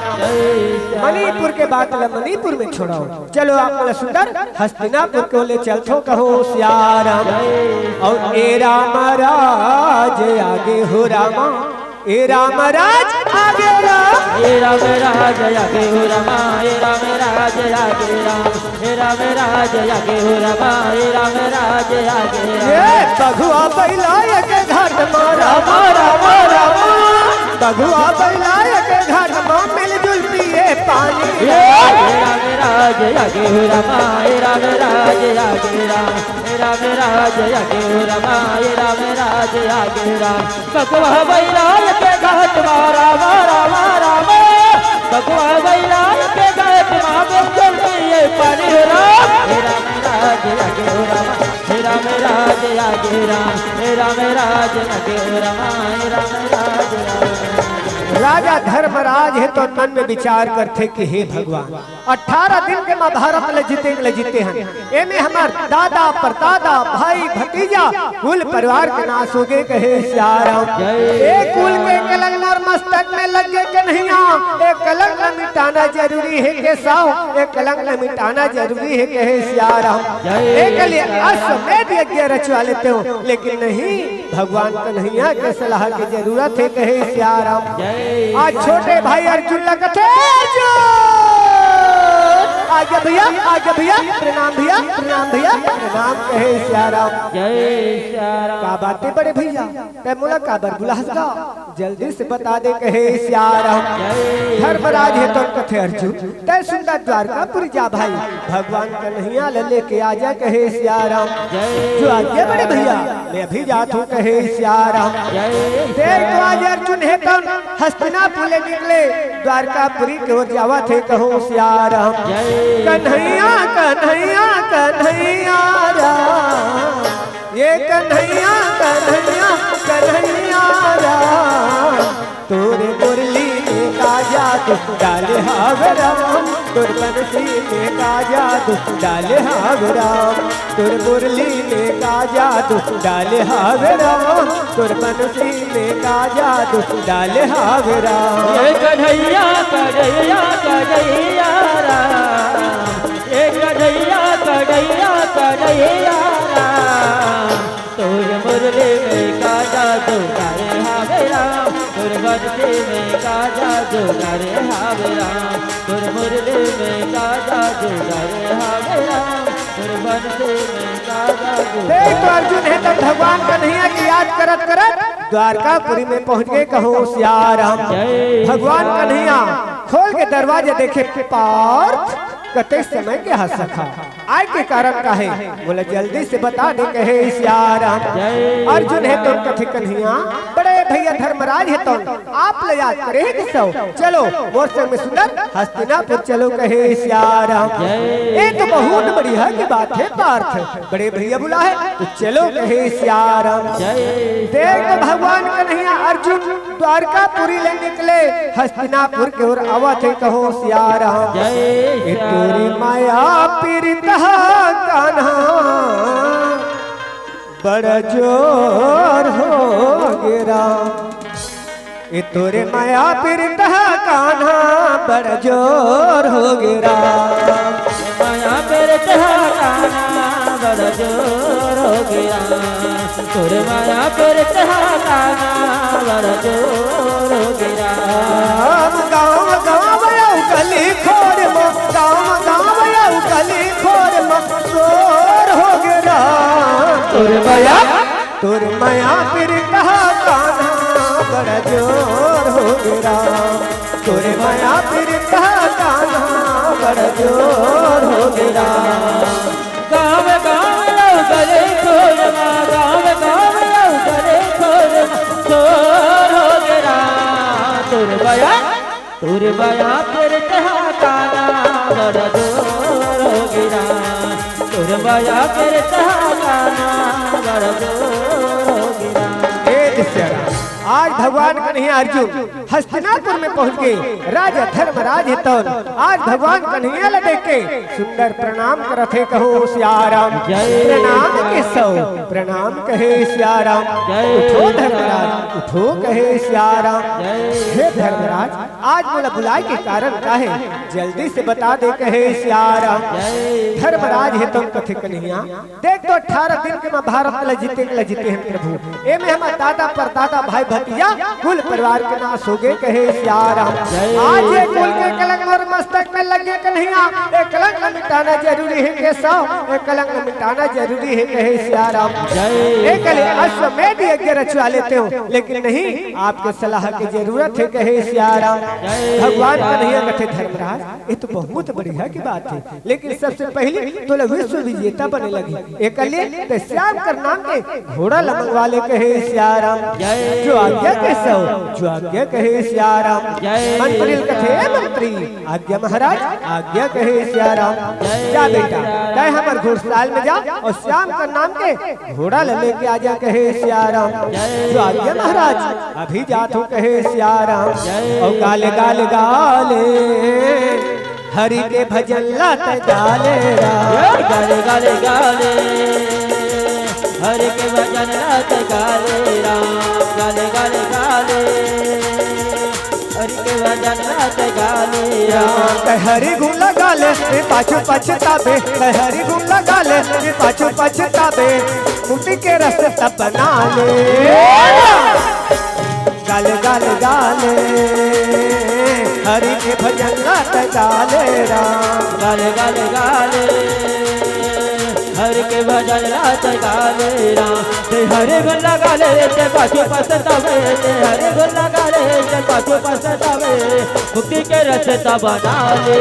A: मणिपुर के बात ला मणिपुर में छोड़ो, चलो आप मला सुंदर हस्तिनापुर को ले चलथो कहो सियाराम। और ए राम राज आगे हो रामा, ए राम राज आगे राम,
B: ए राम राज आगे हो रामा, ए राम राज आगे राम, ए राम राज आगे हो रामा, ए राम राज आगे राम।
A: ये बघुआ बैलाय के घाट मारा मारा मारा, बघुआ बैलाय के घाट में मिलजुल पिए पानी।
B: ए राम राज आगे हो रामा, ए राम राज आगे राम, ए राम राज आगे हो रामा, ए राम राज आगे राम। बघुआ बैलाय के घाट मारा मारा मारा बघुआ बैलाय के घाट में मिलजुल पिए पानी हो राम। ए राम राज आगे हो रामा, ए राम राज आगे राम, ए राम राज आगे हो रामा, ए राम राज आगे।
A: राजा धर्मराज है तो मन में विचार करते कि हे भगवान 18 दिन के महाभारत ले जीते हैं, एमे हमार दादा परदादा भाई भतीजा कुल परिवार के नाश हो गए कहे सियाराम। एक कुल के कलंक और मस्तक में लग गए कन्हैया, एक कलंक मिटाना जरूरी है के साओ, एक कलंक मिटाना जरूरी है कहे सियाराम। एक लिए अश्वमेध यज्ञ रचवा लेते हो, लेकिन नहीं भगवान कन्हैया के सलाह की जरूरत है कहे सियाराम। आज छोटे भाई अर्जुन लगते आगे भैया आगे भैया प्रणाम भैया प्रणाम भैया प्रणाम कहे सियाराम।
B: जय सियाराम।
A: का बातें बड़े भैया ते मुला का बर बुलासदा जल्दी से बता दे कहे सियाराम। धर्मराज है तो कथे अर्जुन ते सुंदर द्वारकापुरी जा भाई, भगवान कन्हैया लेके आ जा कहे सियाराम। जो आगे बड़े भैया मैं भी जात हूँ कहे सियाराम। देख तो आज अर्जुन है तो हस्तिनापुर निकले द्वारकापुरी की ओर जावा थे कहो सियाराम। कन्हैया कन्हैया कन्हैया राम, ये कन्हैया कन्हैया कन्हैया राम, तोरे मुरली में का जादू डाले हावराम, तोर बंसी में का जादू डाले हावराम, तोर मुरली में का जादू डाले हावराम, तोर बंसी में का जादू डाले हावराम।
B: ये कन्हैया कन्हैया कन्हैया राम, ये कन्हैया कन्हैया कन्हैया राम, तोर मुरली में का जादू डाले हावराम, तोर बंसी में का जादू डाले हावराम, तोर मुरली में का जादू डाले हावराम, तोर बंसी में का जादू।
A: देख तो अर्जुन है तो भगवान कन्हैया की याद करत करत द्वारकापुरी में पहुंच गए कहो सियाराम। भगवान कन्हैया खोल के दरवाजे देखे पार्थ कते समय के हंस सखा आय के कारण का है, बोले जल्दी से बता दे कहे सियाराम। अर्जुन है तो कथे कन्हैया बड़े भैया धर्मराज है तो आप ले याद करे कि सो चलो मोर संग में सुंदर हस्तिनापुर चलो कहे सियाराम। ये तो बहुत बढ़िया की बात है पार्थ, बड़े भैया बुला है तो चलो कहे सियाराम। देख तो भगवान कन्हैया अर्जुन द्वारकापुरी ले निकले हस्तिनापुर की ओर आवा थे कहो सियाराम। तोरी माया पीरित कान्हा बड़ा जोर हो गिरा, ये तोरे माया पीरित कान्हा बड़ा जोर हो गिरा,
B: माया पीरित कान्हा बड़ा जोर हो गया, तोरे माया पीरित कान्हा बड़ा जोर हो गया।
A: गाँव गाँव गली खोर गाँव गाँव गली खोर राम तोरे माया फिर काना बड़ जोर हो गिरा
B: गाँव गाँव लव करे छोरमा गाँव गाँव लव करे छोरमा चोर हो गिरा तुर बया फिर काना बड़ जोर हो गिरा तुर बया फिर काना बड़ जोर हो गिरा।
A: आज भगवान कन्हैया अर्जुन हस्तिनापुर में पहुंच गए। राजा धर्मराज हितौन आज भगवान कन्हैया ले देख के सुंदर प्रणाम करते कहो सियाराम प्रणाम के सौ प्रणाम कहे सियाराम उठो धर्मराज उठो कहे सियाराम। हे धर्मराज आज मोला बुलाए के कारण का है जल्दी से बता दे कहे सियाराम। धर्मराज हितौन कथे कन्हैया देख तो 18 दिन के महाभारत ल जीते हैं प्रभु ए में हमारा दादा परदादा भाई भतीजा कुल परिवार के नाश हो गए कहे सियाराम। आज ये कुल के कलंक और मस्तक में लगे कन्हैया ये कलंक मिटाना जरूरी है के सौ ये कलंक मिटाना जरूरी है कहे सियाराम। एक अश्वमेध यज्ञ रचवा लेते हो लेकिन नहीं आपके सलाह की जरूरत है कहे सियाराम। भगवान कन्हैया कथे धर्मराज ये तो बहुत बढ़िया की बात है लेकिन सबसे पहले तो विश्व विजेता बने लगी एक तो श्याम कर नाम के घोड़ा लमंगवा ले कहे सियाराम। जो आज्ञा कैसे हो जो आज्ञा कहे सियाराम। मंत्री कथे मंत्री आज्ञा महाराज आज्ञा कहे सियाराम। जा बेटा कहे हमारे घोड़साल में जा और श्याम का नाम के घोड़ा लेके आजा कहे सियाराम। जो आज्ञा महाराज अभी जात हो कहे सियाराम। और गाले गाले गाले हरि के भजन लात गाले
B: गाले गाले गाले हरि के भजन लात गाले राम गाले गाले गाले हरि के भजन लात गाले राम।
A: हरि गुण गाले पाछू पछताबे हरि गुण गाले पाछू पछताबे मुक्ति के रास्ता बना ले गाले गाले गाले हरि के भजन लात गाले राम
B: गाले गाले गाले हरि के भजन लात गाले राम। हरे गुण गाले ते पाछू पछतावे हरे गुण गाले ते पाछू पछतावे मुक्ति के रास्ता बना ले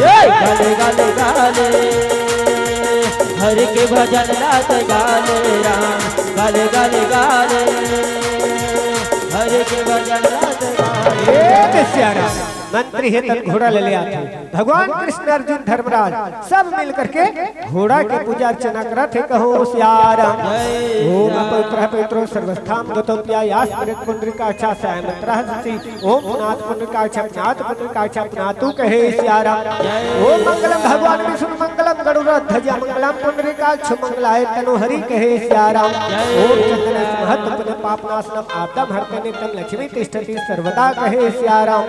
B: ये गाले गाले गाले हरि के भजन लात गाले राम गाले गाले गाले हरि के भजन लात गाले।
A: मंत्री है तब घोड़ा ले आते भगवान कृष्ण अर्जुन धर्मराज सब मिल करके घोड़ा की पूजा अर्चना करते कहो सियाराम। ओम अपवित्र पवित्रो सर्वस्थाम गतोप्या यास मृत पुंडरीकाक्षा सायमत्रहसि ओम पुनात पुंडरीकाक्षा पुनातु कहे सियाराम। ओम मंगलम भगवान विष्णु मंगलम गरुड़ध्वज मंगलम पुंडरीकाक्ष मंगलाय तनु हरि कहे सियाराम। ओम चंदन महत पुण्य पापनाशनम आपदा हरते नित्यम लक्ष्मी तिष्ठति सर्वदा कहे सियाराम।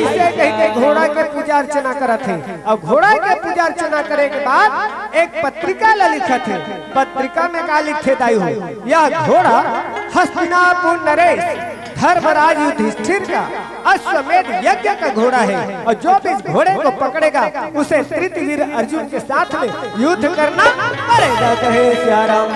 A: ऐसे कह के घोड़ा के पूजा अर्चना करत है और घोड़ा के पूजा अर्चना करे के बाद एक पत्रिका लिखत है। पत्रिका में का लिखे दाई हो यह घोड़ा हस्तिनापुर नरेश धर्मराज युधिष्ठिर का अश्वमेध यज्ञ का घोड़ा है और जो भी इस घोड़े को पकड़ेगा उसे तृतीवीर अर्जुन के साथ में युद्ध करना पड़ेगा कहे सियाराम।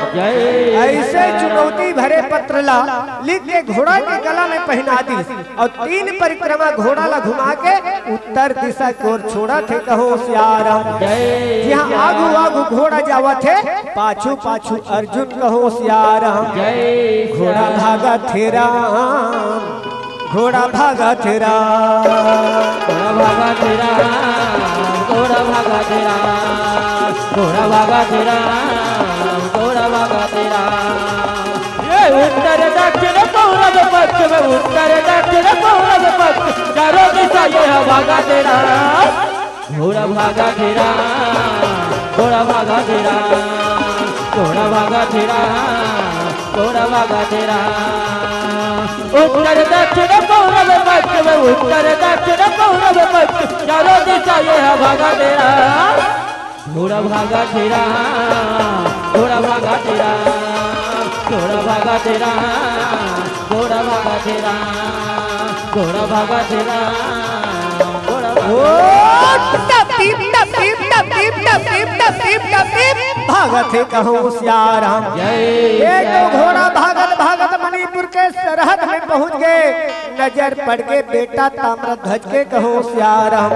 A: ऐसे चुनौती भरे पत्र ला लिख के घोड़ा के गला में पहना दी और 3 परिक्रमा घोड़ा ला घुमा के उत्तर दिशा की ओर छोड़ा थे कहो सियाराम। यहाँ आगू आगू घोड़ा जावा थे पाछू पाछू अर्जुन कहो सियाराम। घोड़ा भागा थे राम घोड़ा भागा तेरा
B: घोड़ा भागा तेरा घोड़ा भागा तेरा घोड़ा भागा तेरा घोड़ा भागा तेरा। ये उत्तर दक्षिण पूरब पश्चिम उत्तर दक्षिण पूरब पश्चिम चारों दिशा ये भागा तेरा घोड़ा भागा तेरा घोड़ा भागा तेरा घोड़ा भागा तेरा घोड़ा भागा तेरा। उत्तर दक्षिण पूरब पश्चिम उत्तर दक्षिण पूरब पश्चिम चारों दिशा ये भागा तेरा घोड़ा भागा तेरा घोड़ा भागा तेरा घोड़ा भागा तेरा घोड़ा भागा तेरा घोड़ा भागा तेरा घोड़ा भागा
A: टप टिप टप टिप टप टिप भागत है कहूँ सियाराम।
B: जय
A: एक तो घोड़ा भागत भागत मणिपुर के सरहद में पहुंच गए, नजर पड़ के बेटा ताम्रध्वज के कहो सियाराम।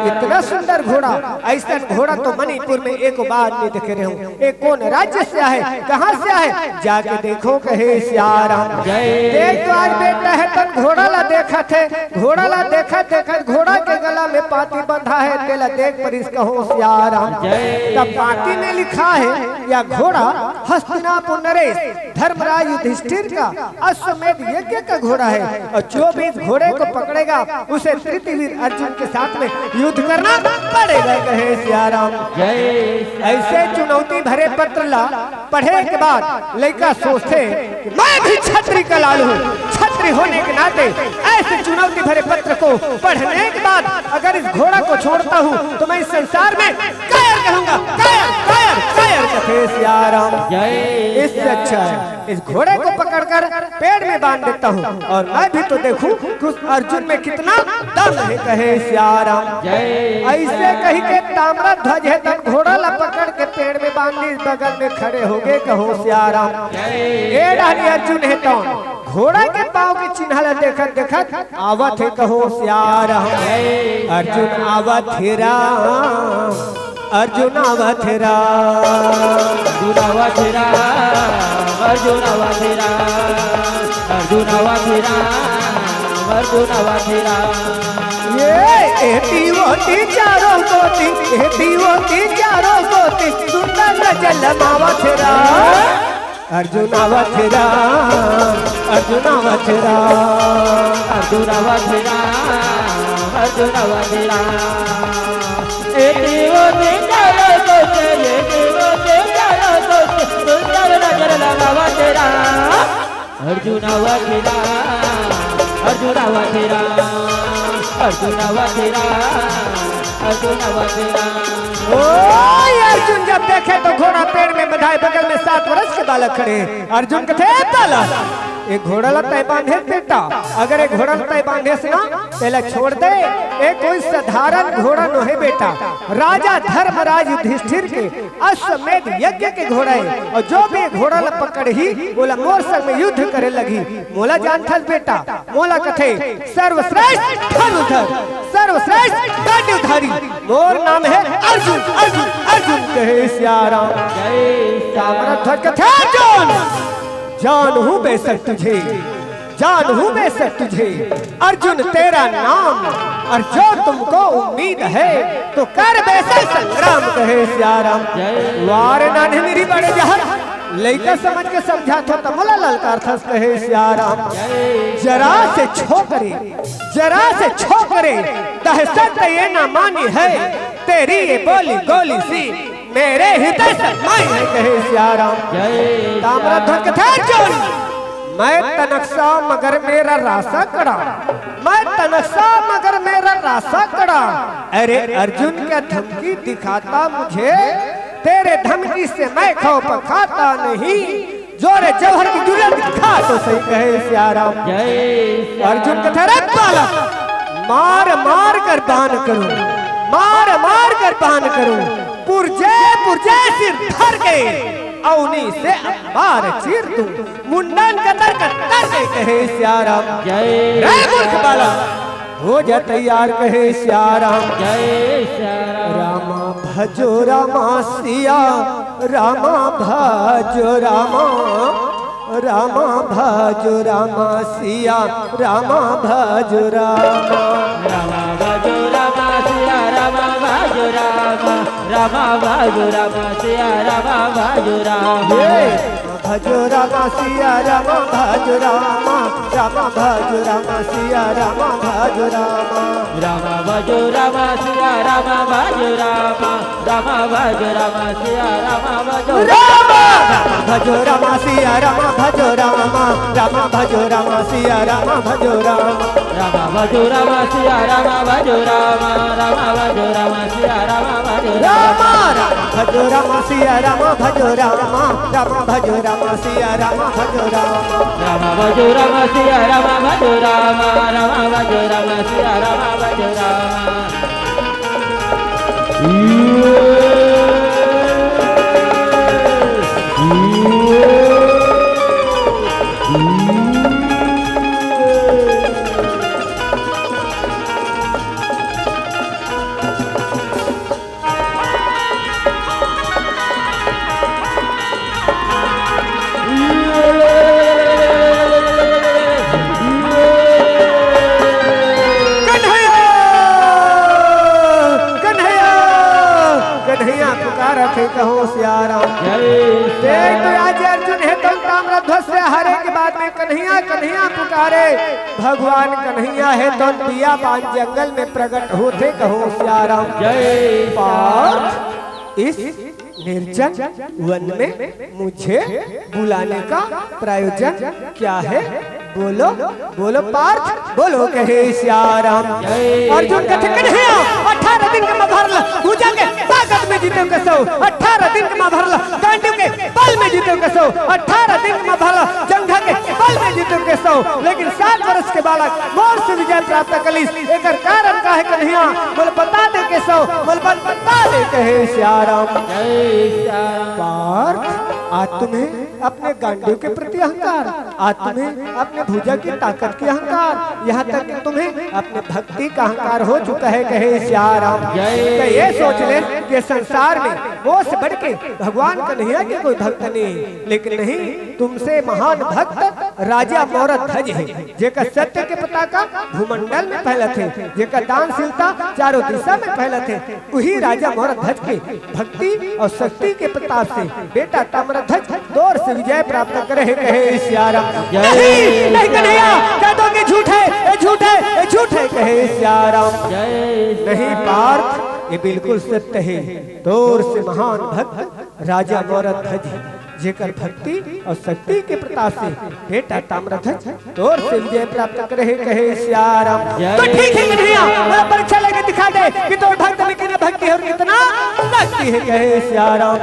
A: इतना सुंदर घोड़ा, ऐसा घोड़ा तो मणिपुर में एक बार नहीं देखे रहे हूँ। एक कौन राज्य से आए, कहाँ से आए, जाके देखो कहे सियाराम। देख तो आज बेटा है तन घोड़ा ला देखा थे, घोड़ा ला देखा देखा घोड़ा के गला में पाती बंधा है, तेला देख पर इस कहो सियाराम। तब पाती में लिखा है या घोड़ा हस्तिनापुर नरेश धर्मराज युधिष्ठिर का अश्वमेध यज्ञ का घोड़ा है, और जो भी इस घोड़े को पकड़ेगा उसे तृतीयवीर अर्जुन के साथ में युद्ध करना पड़ेगा कहे सियाराम। ऐसे चुनौती भरे पत्र ला पढ़े के बाद लड़का सोचते कि मैं भी छत्री का लाल हूँ, छत्री होने के नाते ऐसे चुनौती भरे पत्र को पढ़ने के बाद अगर इस घोड़ा को छोड़ता हूँ तो मैं इस संसार में कायर कहूँगा, कायर कायर कायर कहे सियाराम। इससे अच्छा है इस घोड़े को पकड़कर पेड़ में बांध देता हूँ और मैं भी तो देखूं कि उस अर्जुन में कितना दम है कहे सियाराम। ऐसे कही के ताम्रध्वज है तब घोड़ा ला पकड़ के पेड़ में बांधी बगल में खड़े हो गए कहो सियाराम। ये रानी अर्जुन है तो घोड़ा के पाँव के चिन्ह ला देखत देखत आवत है कहो सियाराम। अर्जुन आवत है राम, अर्जुन आवत है राम,
B: अर्जुन आवत है राम, अर्जुन आवत है राम, अर्जुन आवत है राम, अर्जुन आवत है राम।
A: ये एटी वोटी चारों कोटी, एटी वोटी चारों कोटी, सुंदर जल मावत राम। अर्जुन आवत राम, अर्जुन आवत राम,
B: अर्जुन आवत है राम, अर्जुन आवत है राम। एटी वोटी चारों कोटी, एटी वोटी चारों कोटी, सुंदर नजर लगावत राम। अर्जुन आवत है राम, अर्जुन आवत है राम, अर्जुन आवत है राम, अर्जुन आवत है राम।
A: ओ अर्जुन जब देखे तो घोड़ा पेड़ में बंधा है, बगल में 7 वर्ष के बालक खड़े हैं। अर्जुन कथे बालक एक घोड़ा लता बांधे बेटा, अगर एक घोड़ा लता बांधे से ना पहले छोड़ दे, एक कोई साधारण घोड़ा नो है बेटा, राजा धर्मराज युधिष्ठिर के अश्वमेध यज्ञ के घोड़ा है, और जो भी घोड़ा ला पकड़ ही बोला मोर संग में युद्ध करे लगी। मोला जान था बेटा, मोला कथे सर्वश्रेष्ठ धनुधर, सर्वश्रेष्ठ गदाधारी, मोर नाम है अर्जुन, अर्जुन अर्जुन कहे सियाराम। ताम्रध्वज कथे अर्जुन जान हूँ बेशक तुझे, जान हूँ बेशक तुझे, अर्जुन तेरा नाम, और जो तुमको उम्मीद है तो कर बेशक संग्राम कहे सियाराम। वार नाने मेरी बड़े जहर लइका समझ के समझाता तो मोला ललकार थस कहे सियाराम। जरा से छोकरे, जरा से छोकरे, दहशत ये ना मानी है, तेरी ये बोली गोली सी मेरे हृदय से माई है कहे सियाराम। ताम्रध्वज कथे अर्जुन मैं तनक्सा मगर मेरा रासा कड़ा, मैं तनक्सा मगर मेरा रासा कड़ा। अरे अर्जुन क्या धमकी दिखाता मुझे, तेरे धमकी से मैं खौफ खाता नहीं, जोरे जौहर की जुलत दिखा तो सही कहे सियाराम। अर्जुन कथे रे बालक मार मार कर बाण करूं, मार मार कर बाण करूं, पुरजे पुरजे सिर धर गए, अवनी से अंबार चीर दूं, मुंडन कतर कतर के कहे सियाराम। रे मूर्ख बालक हो जा तैयार कहे सियाराम। रामा भजो रामा सिया, रामा भजो रामा, रामा भजो रामा सिया, रामा भजो रामा,
B: रामा भजो रामा सिया, रामा भजो रामा, रामा भजो रामा सिया, रामा भजो रामा।
A: भजो रामा सिया रामा भजो रामा, रामा भजो रामा सिया रामा भजो रामा,
B: रामा भजो रामा सिया, रामा भजो रामा, रामा भजो रामा सिया, रामा भजो
A: रामा, भजो रामा सिया रामा भजो रामा, रामा भजो रामा सिया रामा भजो रामा,
B: रामा भजो रामा सिया, रामा भजो रामा, रामा भजो रामा सिया, रामा भजो
A: रामा, भजो रामा सिया रामा भजो रामा, रामा भजो रामा सिया रामा भजो रामा,
B: रामा भजो रामा सिया, रामा भजो रामा, रामा भजो रामा सिया, रामा भजो रामा।
A: कहो सिया राम।
B: जय
A: देख तो आज अर्जुन है तो ताम्रध्वज से हारे के बाद में कन्हैया कन्हैया पुकारे। भगवान कन्हैया है तो दिया बान जंगल में प्रकट होते कहो सिया राम।
B: जय
A: पार्थ इस निर्जन वन में मुझे बुलाने का प्रयोजन क्या है? बोलो बोलो पार्थ बोलो कहे सिया राम। अर्जुन कहते कन्हैया 18 दिन के मैं भरल पूजा के ताकत में जीते कसो 18 दिन के मैं भरल गांडीव के बल में जीते कसो 18 दिन के मैं भरल जंघा के बल में जीते कसो। लेकिन 7 वर्ष के बालक मोर से विजय प्राप्त कलिस एकर कारण का है कन्हैया बोल बता दे कसो बोल बता दे कहे सिया राम। पार्थ आज तुम्हें अपने गांडीव के प्रति अहंकार, आज तुम्हें अपने भुजा की ताकत की अहंकार, यहाँ तक कि तुम्हें अपने भक्ति का अहंकार हो चुका है कहे सिया राम। तो ये सोच ले कि संसार में वो से बढ़ के भगवान कन्हैया के कोई भक्त नहीं, लेकिन नहीं तुमसे महान भक्त राजा मोरध्वज है जेका सत्य के पताका भूमंडल में फैला थे, जेका दानशीलता चारों दिशा में फैला थे। वही राजा मोरध्वज के भक्ति और शक्ति के प्रताप से बेटा ताम्रध्वज दौर से विजय प्राप्त करे कहे सिया राम। नहीं कन्हैया कह दो कि झूठ है झूठ है झूठ है कहे सिया राम। नहीं पार्थ ये बिल्कुल सत्य है। दौर से महान भक्त राजा मोरध्वज जेकर भक्ति और शक्ति के प्रताप से बेटा ताम्रध्वज दौर से विजय प्राप्त करे कहे सिया राम। तो ठीक है कन्हैया मेरा परीक्षा लेके दिखा दे कि तो भक्त में कितनी भक्ति है और कितना शक्ति है कहे सिया राम।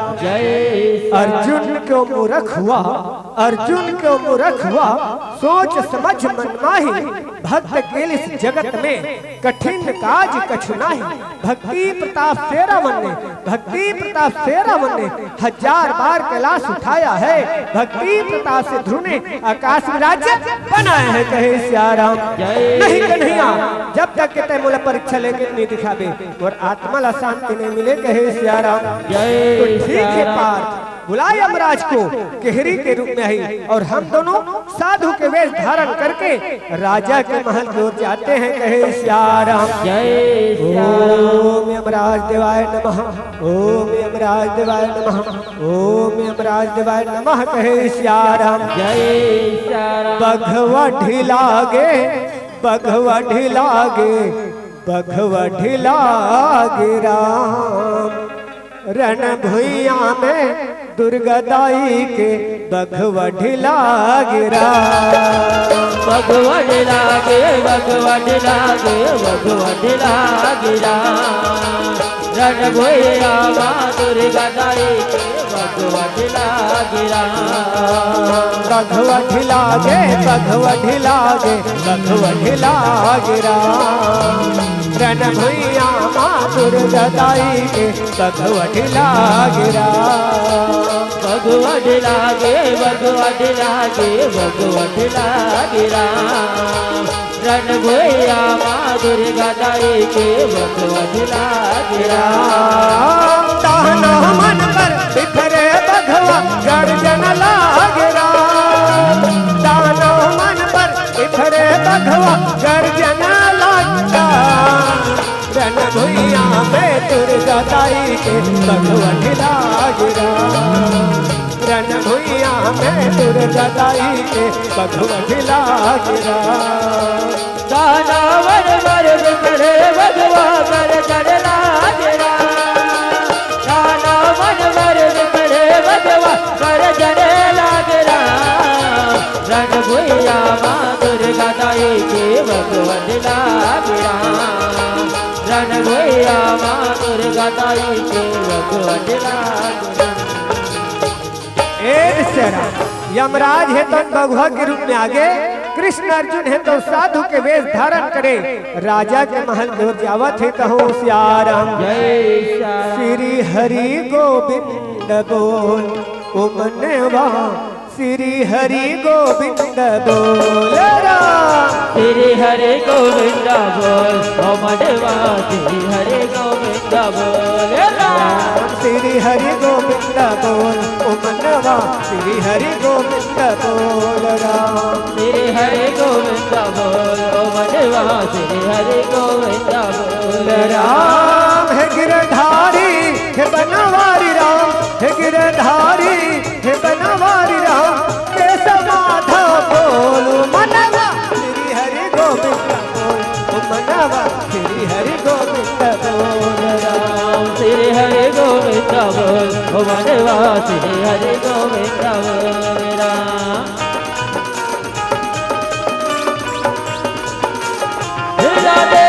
A: अर्जुन क्यों मूर्ख हुआ अर्जुन क्यों मूर्ख हुआ सोच समझ मनमाही भक्त के इस जगत में कठिन काज कछु नाही। भक्ति प्रताप से रावण ने भक्ति प्रताप से रावण ने 1000 बार कैलाश उठाया है। भक्ति प्रताप से ध्रुव ने आकाश में राज्य बनाया है कहे सिया राम। नहीं कन्हैया जब तक के तय मूल परीक्षा लेके नहीं दिखावे और आत्मा ला शांति नहीं मिले कहे सिया राम। तो ठीक है पार्थ बुलाए यमराज को केहरी के रूप में आई और हम दोनों साधु के वेश धारण करके राजा के महल की ओर जाते हैं कहे सिया राम। ओम यमराज देवाय नमः ओम यमराज देवाय नमः ओम यमराज देवाय नमः कहे सिया राम। बघवा ढिलागे बघवा ढिलागे बघवा ढिलागे राम। रण भुइया में दुर्गदाई के बघवा ढिलागे राम।
B: भगवा ढिलागे भगवा ढिलागे भगवा ढिलागे राम। रण भुइया में दुर्गदाई के बघवा ढिलागे राम।
A: बघवा ढिलागे बघवा ढिलागे बघवा ढिलागे राम। रण भुइया माँ दुर्गदाई के बघवा ढिलागे राम।
B: भगवा ढिलागे भगवा ढिलागे भगवा ढिलागे राम। रण भुइया माँ दुर्गदाई के बघवा ढिलागे राम।
A: ताना मन पर बिखरे बघवा गर्जन लागे राम। ताना मन पर बिखरे बघवा गर्जन लागे रण भुइया में दुर्गदाई के बघवा ढिलागे राम। रण भुइया में दुर्गदाई के बघवा ढिलागे राम।
B: दाना वर वर बिखरे बघवा गर्जन लागे राम। दाना वर वर बिखरे बघवा गर्जन लागे राम। रण भुइया माँ दुर्गदाई के बघवा ढिलागे राम। रण भुइया माँ दुर्गदाई के बघवा ढिलागे राम।
A: यमराज है तो बघवा के रूप में आगे कृष्ण अर्जुन है तो साधु के वेश धारण करे राजा के महल की ओर जावत है कहो सिया राम। श्री हरि गोविंद बोल उमनवा श्री हरि गोविंद बोल राम।
B: श्री हरि गोविंद बोल उमनवा श्री हरि गोविंद बोल राम।
A: श्री हरि गोविंद बोल उमनवा श्री हरि गोविंद बोल राम।
B: श्री हरि गोविंद बोल उमनवा श्री हरि गोविंद बोल
A: राम। है गिरधारी है बनवारी राम गोविंद बोल राम।
B: श्री हरि गोविंद बोल ओ वनवासी हरि गोविंद बोल राम। राधे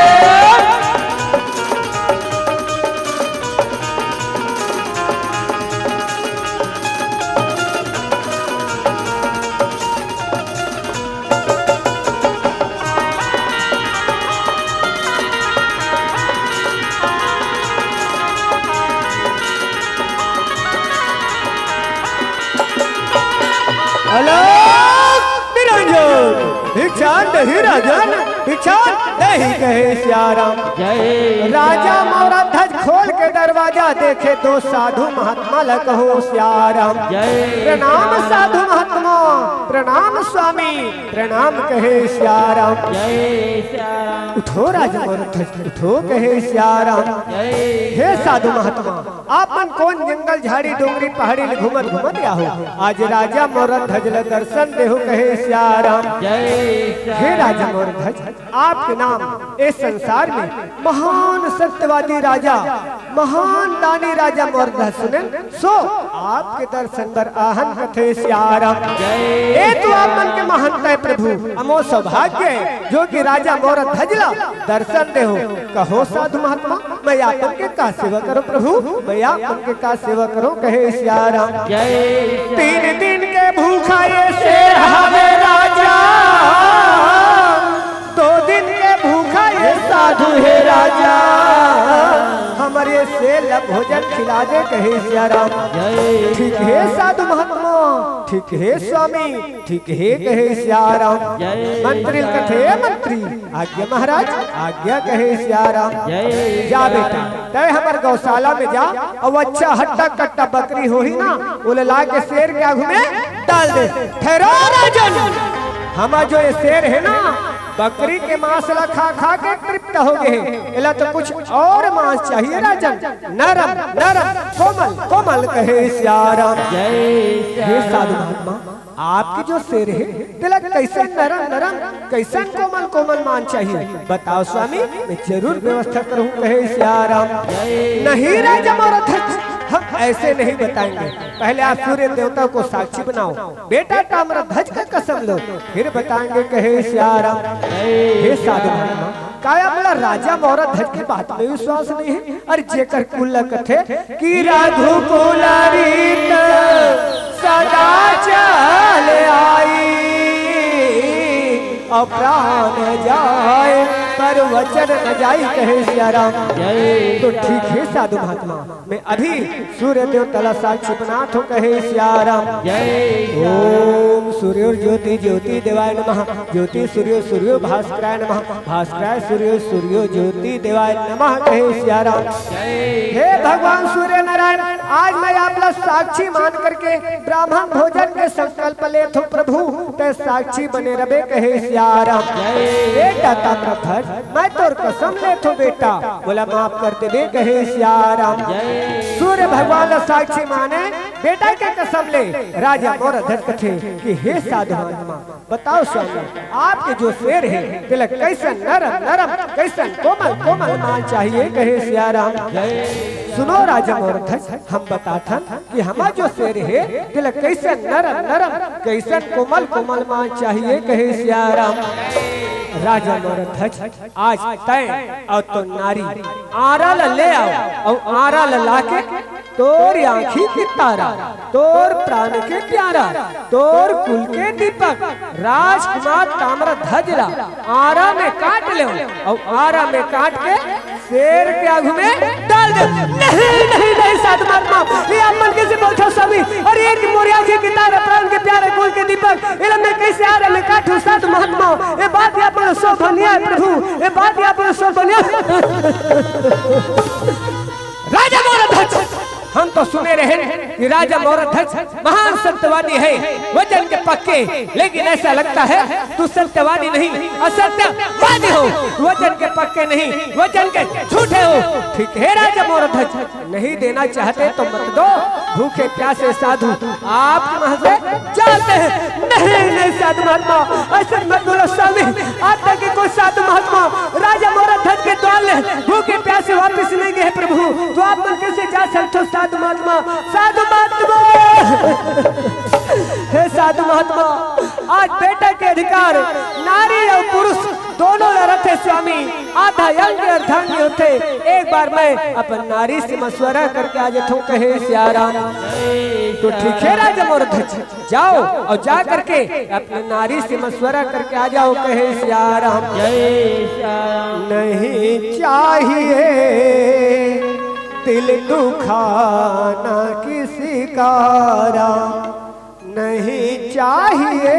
A: अलग निरंजन भिक्षान नहीं राजन भिक्षान नहीं कहे श्याराम।
B: जय
A: राजा मोरा ध्वज खोल के दरवाजा देखे तो साधु महात्मा लकहो श्याराम।
B: जय
A: प्रणाम साधु महात्मा प्रणाम स्वामी प्रणाम कहे श्याराम।
B: जय श्याम
A: उठो राजा मोरा ध्वज उठो कहे श्याराम।
B: जय
A: हे साधु महात्मा आपन कौन जंगल झाड़ी डोंगरी पहाड़ी में घूमत घूमत आहो आज राजा मोरा ध्वज ल दर्शन देहो कहे श्याराम।
B: जय
A: हे राजा मोर ध्वज आपके नाम इस संसार में महान सत्यवादी राजा महान दानी राजा मोर ध्वज सुने सो आपके दर्शन पर आहन कथे श्याराम। ए तो आप मन के महंत है प्रभु अमो सौभाग्य है जो कि राजा मोर ध्वज ला दर्शन देहो कहो साधु महात्मा मैं आपन के का सेवा करो प्रभु मैं आपन के का सेवा करो कहे श्याराम।
B: जय
A: 3 दिन के भूखा ये शेर हवे राजा 2 दिन के भूखा ये साधु है राजा हमारे से लब भोजन खिला दे कहे श्याराम।
B: जय
A: ठीक है साधु महात्मा ठीक है स्वामी ठीक है कहे श्याराम।
B: जय
A: मंत्री कथे मंत्री आज्ञा महाराज आज्ञा कहे श्याराम।
B: जय
A: जा बेटा तय हमार गौशाला में जा और अच्छा हट्टा कट्टा बकरी हो ही ना उले ला के शेर के आगू में डाल दे। ठहरो राजन हमारा जो ये शेर है ना बकरी के मांस ला खा खा के तृप्त हो गए इला तो कुछ और मांस चाहिए राजन नरम नरम कोमल कोमल कहे श्याराम।
B: जय
A: हे साधु महात्मा आपकी जो शेर है तिलक कैसे नरम नरम कैसे कोमल कोमल मान चाहिए बताओ स्वामी मैं जरूर व्यवस्था करूँ कहे श्याराम। नहीं राजा मोरा ध्वज हम ऐसे नहीं बताएंगे पहले आप सूर्य देवता को साक्षी बनाओ बेटा ताम्र ध्वज का कसम लो फिर बताएंगे कहे श्याराम। हे साधु महात्मा काया बोला राजा मोरा ध्वज की बात में विश्वास नहीं है और जेकर कुल कथे कि रघुकुल रीत सदा चल आई और प्राण जाए पर वचन न जाई कहे श्याराम। तो ठीक है साधु महात्मा मैं अभी सूर्य देवता साक्षी बनाथ हूँ कहे श्याराम। ओम सूर्यो ज्योति ज्योति देवाय नमः ज्योति सूर्यो सूर्यो भास्कराय नमः भास्कराय सूर्यो सूर्यो ज्योति देवाय नमः कहे श्याराम। हे भगवान सूर्य नारायण आज मैं आप लोग साक्षी मान करके ब्राह्मण भोजन के संकल्प ले थो प्रभु ते साक्षी बने रबे कहे श्याराम। बेटा ताम्रध्वज मैं तोर कसम ले थो बेटा बोला माफ कर दे कहे श्याराम। सूर्य भगवान साक्षी माने बेटा के कसम ले राजा मोर ध्वज कथे कि हे साधु महात्मा बताओ स्वामी आपके जो शेर है तिलक कैसन नरम नरम कैसन कोमल कोमल मान चाहिए कहे श्याराम। सुनो राजा मोर ध्वज हम बताथन कि हमारा जो शेर है तिलक कैसन नरम नरम कैसन कोमल कोमल मान चाहिए कहे श्याराम। राजा मोर ध्वज आज तय और तो नारी आरा ले आओ और आरा लाके तोर आँखी की तारा तोर प्राण के प्यारा तोर कुल के दीपक राजकुमार ताम्र ध्वज ला आरा में काट ले और आरा में काट के शेर के आगू में डाल दे। नहीं नहीं नहीं साधु महात्मा ये आप मन कैसे बोलते स्वामी और एक मोरिया जी की तारा प्राण के प्यारे कुल के दीपक इला मैं कैसे आरा में काटूं साधु महात्मा ये बात आप बोलो सो बनिया प्रभु ये बात आप बोलो सो बनिया। राजा मोर ध्वज हम तो सुने रहे कि राजा मोर ध्वज महान सत्यवादी है वचन के पक्के लेकिन ऐसा लगता है तू सत्यवादी नहीं असत्यवादी हो वचन के पक्के नहीं वचन के झूठे हो। ठीक है राजा मोर ध्वज नहीं देना चाहते तो मत दो भूखे प्यासे साधु आप महल से जाते हैं नहीं नहीं साधु महात्मा, ऐसे मत बोलो स्वामी। आज तक के कोई साधु महात्मा राजा मोरा धन के द्वार ले भूखे प्यासे वापस नहीं गए प्रभु, तो आप मन कैसे जा सकते हो साधु महात्मा? साधु महात्मा हे साधु महात्मा, आज बेटा के अधिकार नारी और पुरुष दोनों लड़त है स्वामी, आधा यंग और धन्य होते। एक बार मैं अपन नारी से मशवरा करके आ जाता हूँ, कहे सियाराम। तो ठीक है राजा मोरध्वज, जाओ और जा करके अपने नारी से मशवरा करके आ जाओ, कहे सियाराम। नहीं चाहिए दिल दुखाना किसी का राम, नहीं चाहिए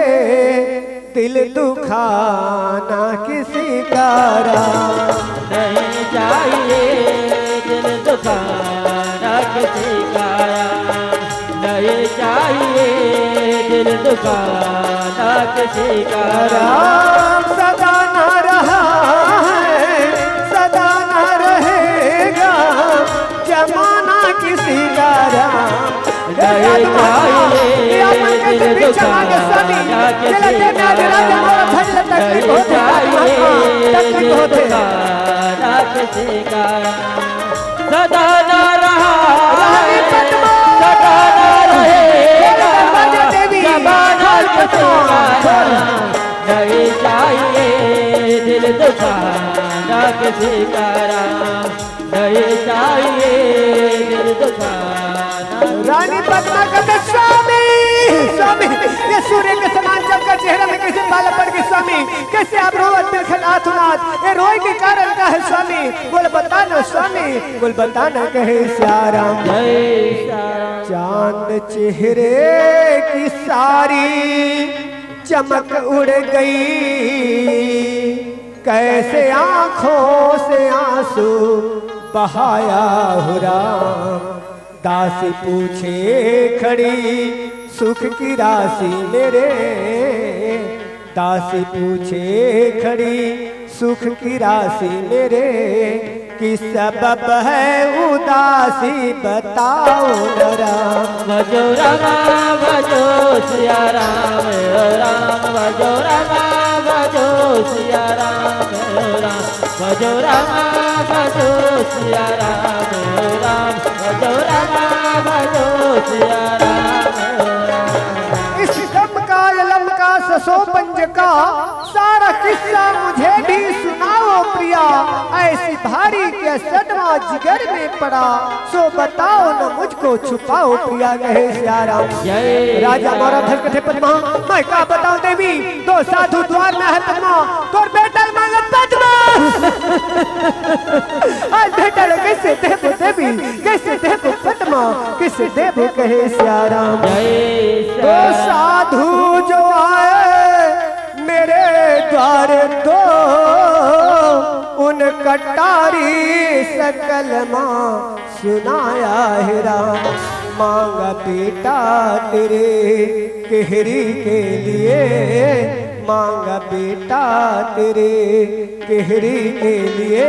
A: दिल दुखाना किसी का राम,
B: नहीं चाहिए दिल दुखाना किसी का राम, नहीं चाहिए दिल दुखाना किसी का
A: राम। सदा न रहा है सदा न रहेगा जमाना किसी का राम,
B: नहीं चाहिए दिल दुखाना किसी का राम, नहीं चाहिए दिल दुखाना किसी का राम। सदा न रहा है सदा न रहेगा जमाना किसी का राम, नहीं चाहिए दिल दुखाना किसी का राम, नहीं चाहिए दिल दुखाना।
A: रानी पद्मा कहते स्वामी स्वामी, ये सूर्य के समान चमका चेहरा में कैसे पाला पड़ गई स्वामी? कैसे आप रोवत बिलखत आथुनाथ, ये रोए के कारण का है स्वामी? बोल बताना स्वामी, बोल बताना, कहे सियाराम।
B: जय श्याम।
A: चांद चेहरे की सारी चमक उड़ गई, कैसे आंखों से आंसू बहाया हो राम। दासी पूछे खड़ी सुख की राशि मेरे, दासी पूछे खड़ी सुख की राशि मेरे, किस सबब है उदासी बताओ जरा।
B: भजो रामा भजो सिया राम राम, भजो रामा भजो सिया राम राम, भजो रामा भजो सिया राम राम, भजो रामा भजो सिया राम राम।
A: इस दम का लम का ससो पंज का सारा किस्सा मुझे भी सुनाओ प्रिया, ऐसी भारी के सदमा जिगर में पड़ा, सो बताओ न मुझको छुपाओ प्रिया, कहे सियाराम। राजा मोरा धर कथे पद्मा, मैं क्या बताऊं देवी, दो साधु द्वार में है पद्मा, तो बेटा मांगे पद्मा। आज बेटा कैसे देवो देवी, कैसे देवो पद्मा, कैसे देवो, कहे सियाराम। दो साधु जो आए मेरे द्वार दो, उन कटारी सकल माँ सुनाया है राम। मांगा बेटा तेरे केहरी के लिए, मांगा बेटा तेरे केहरी के लिए,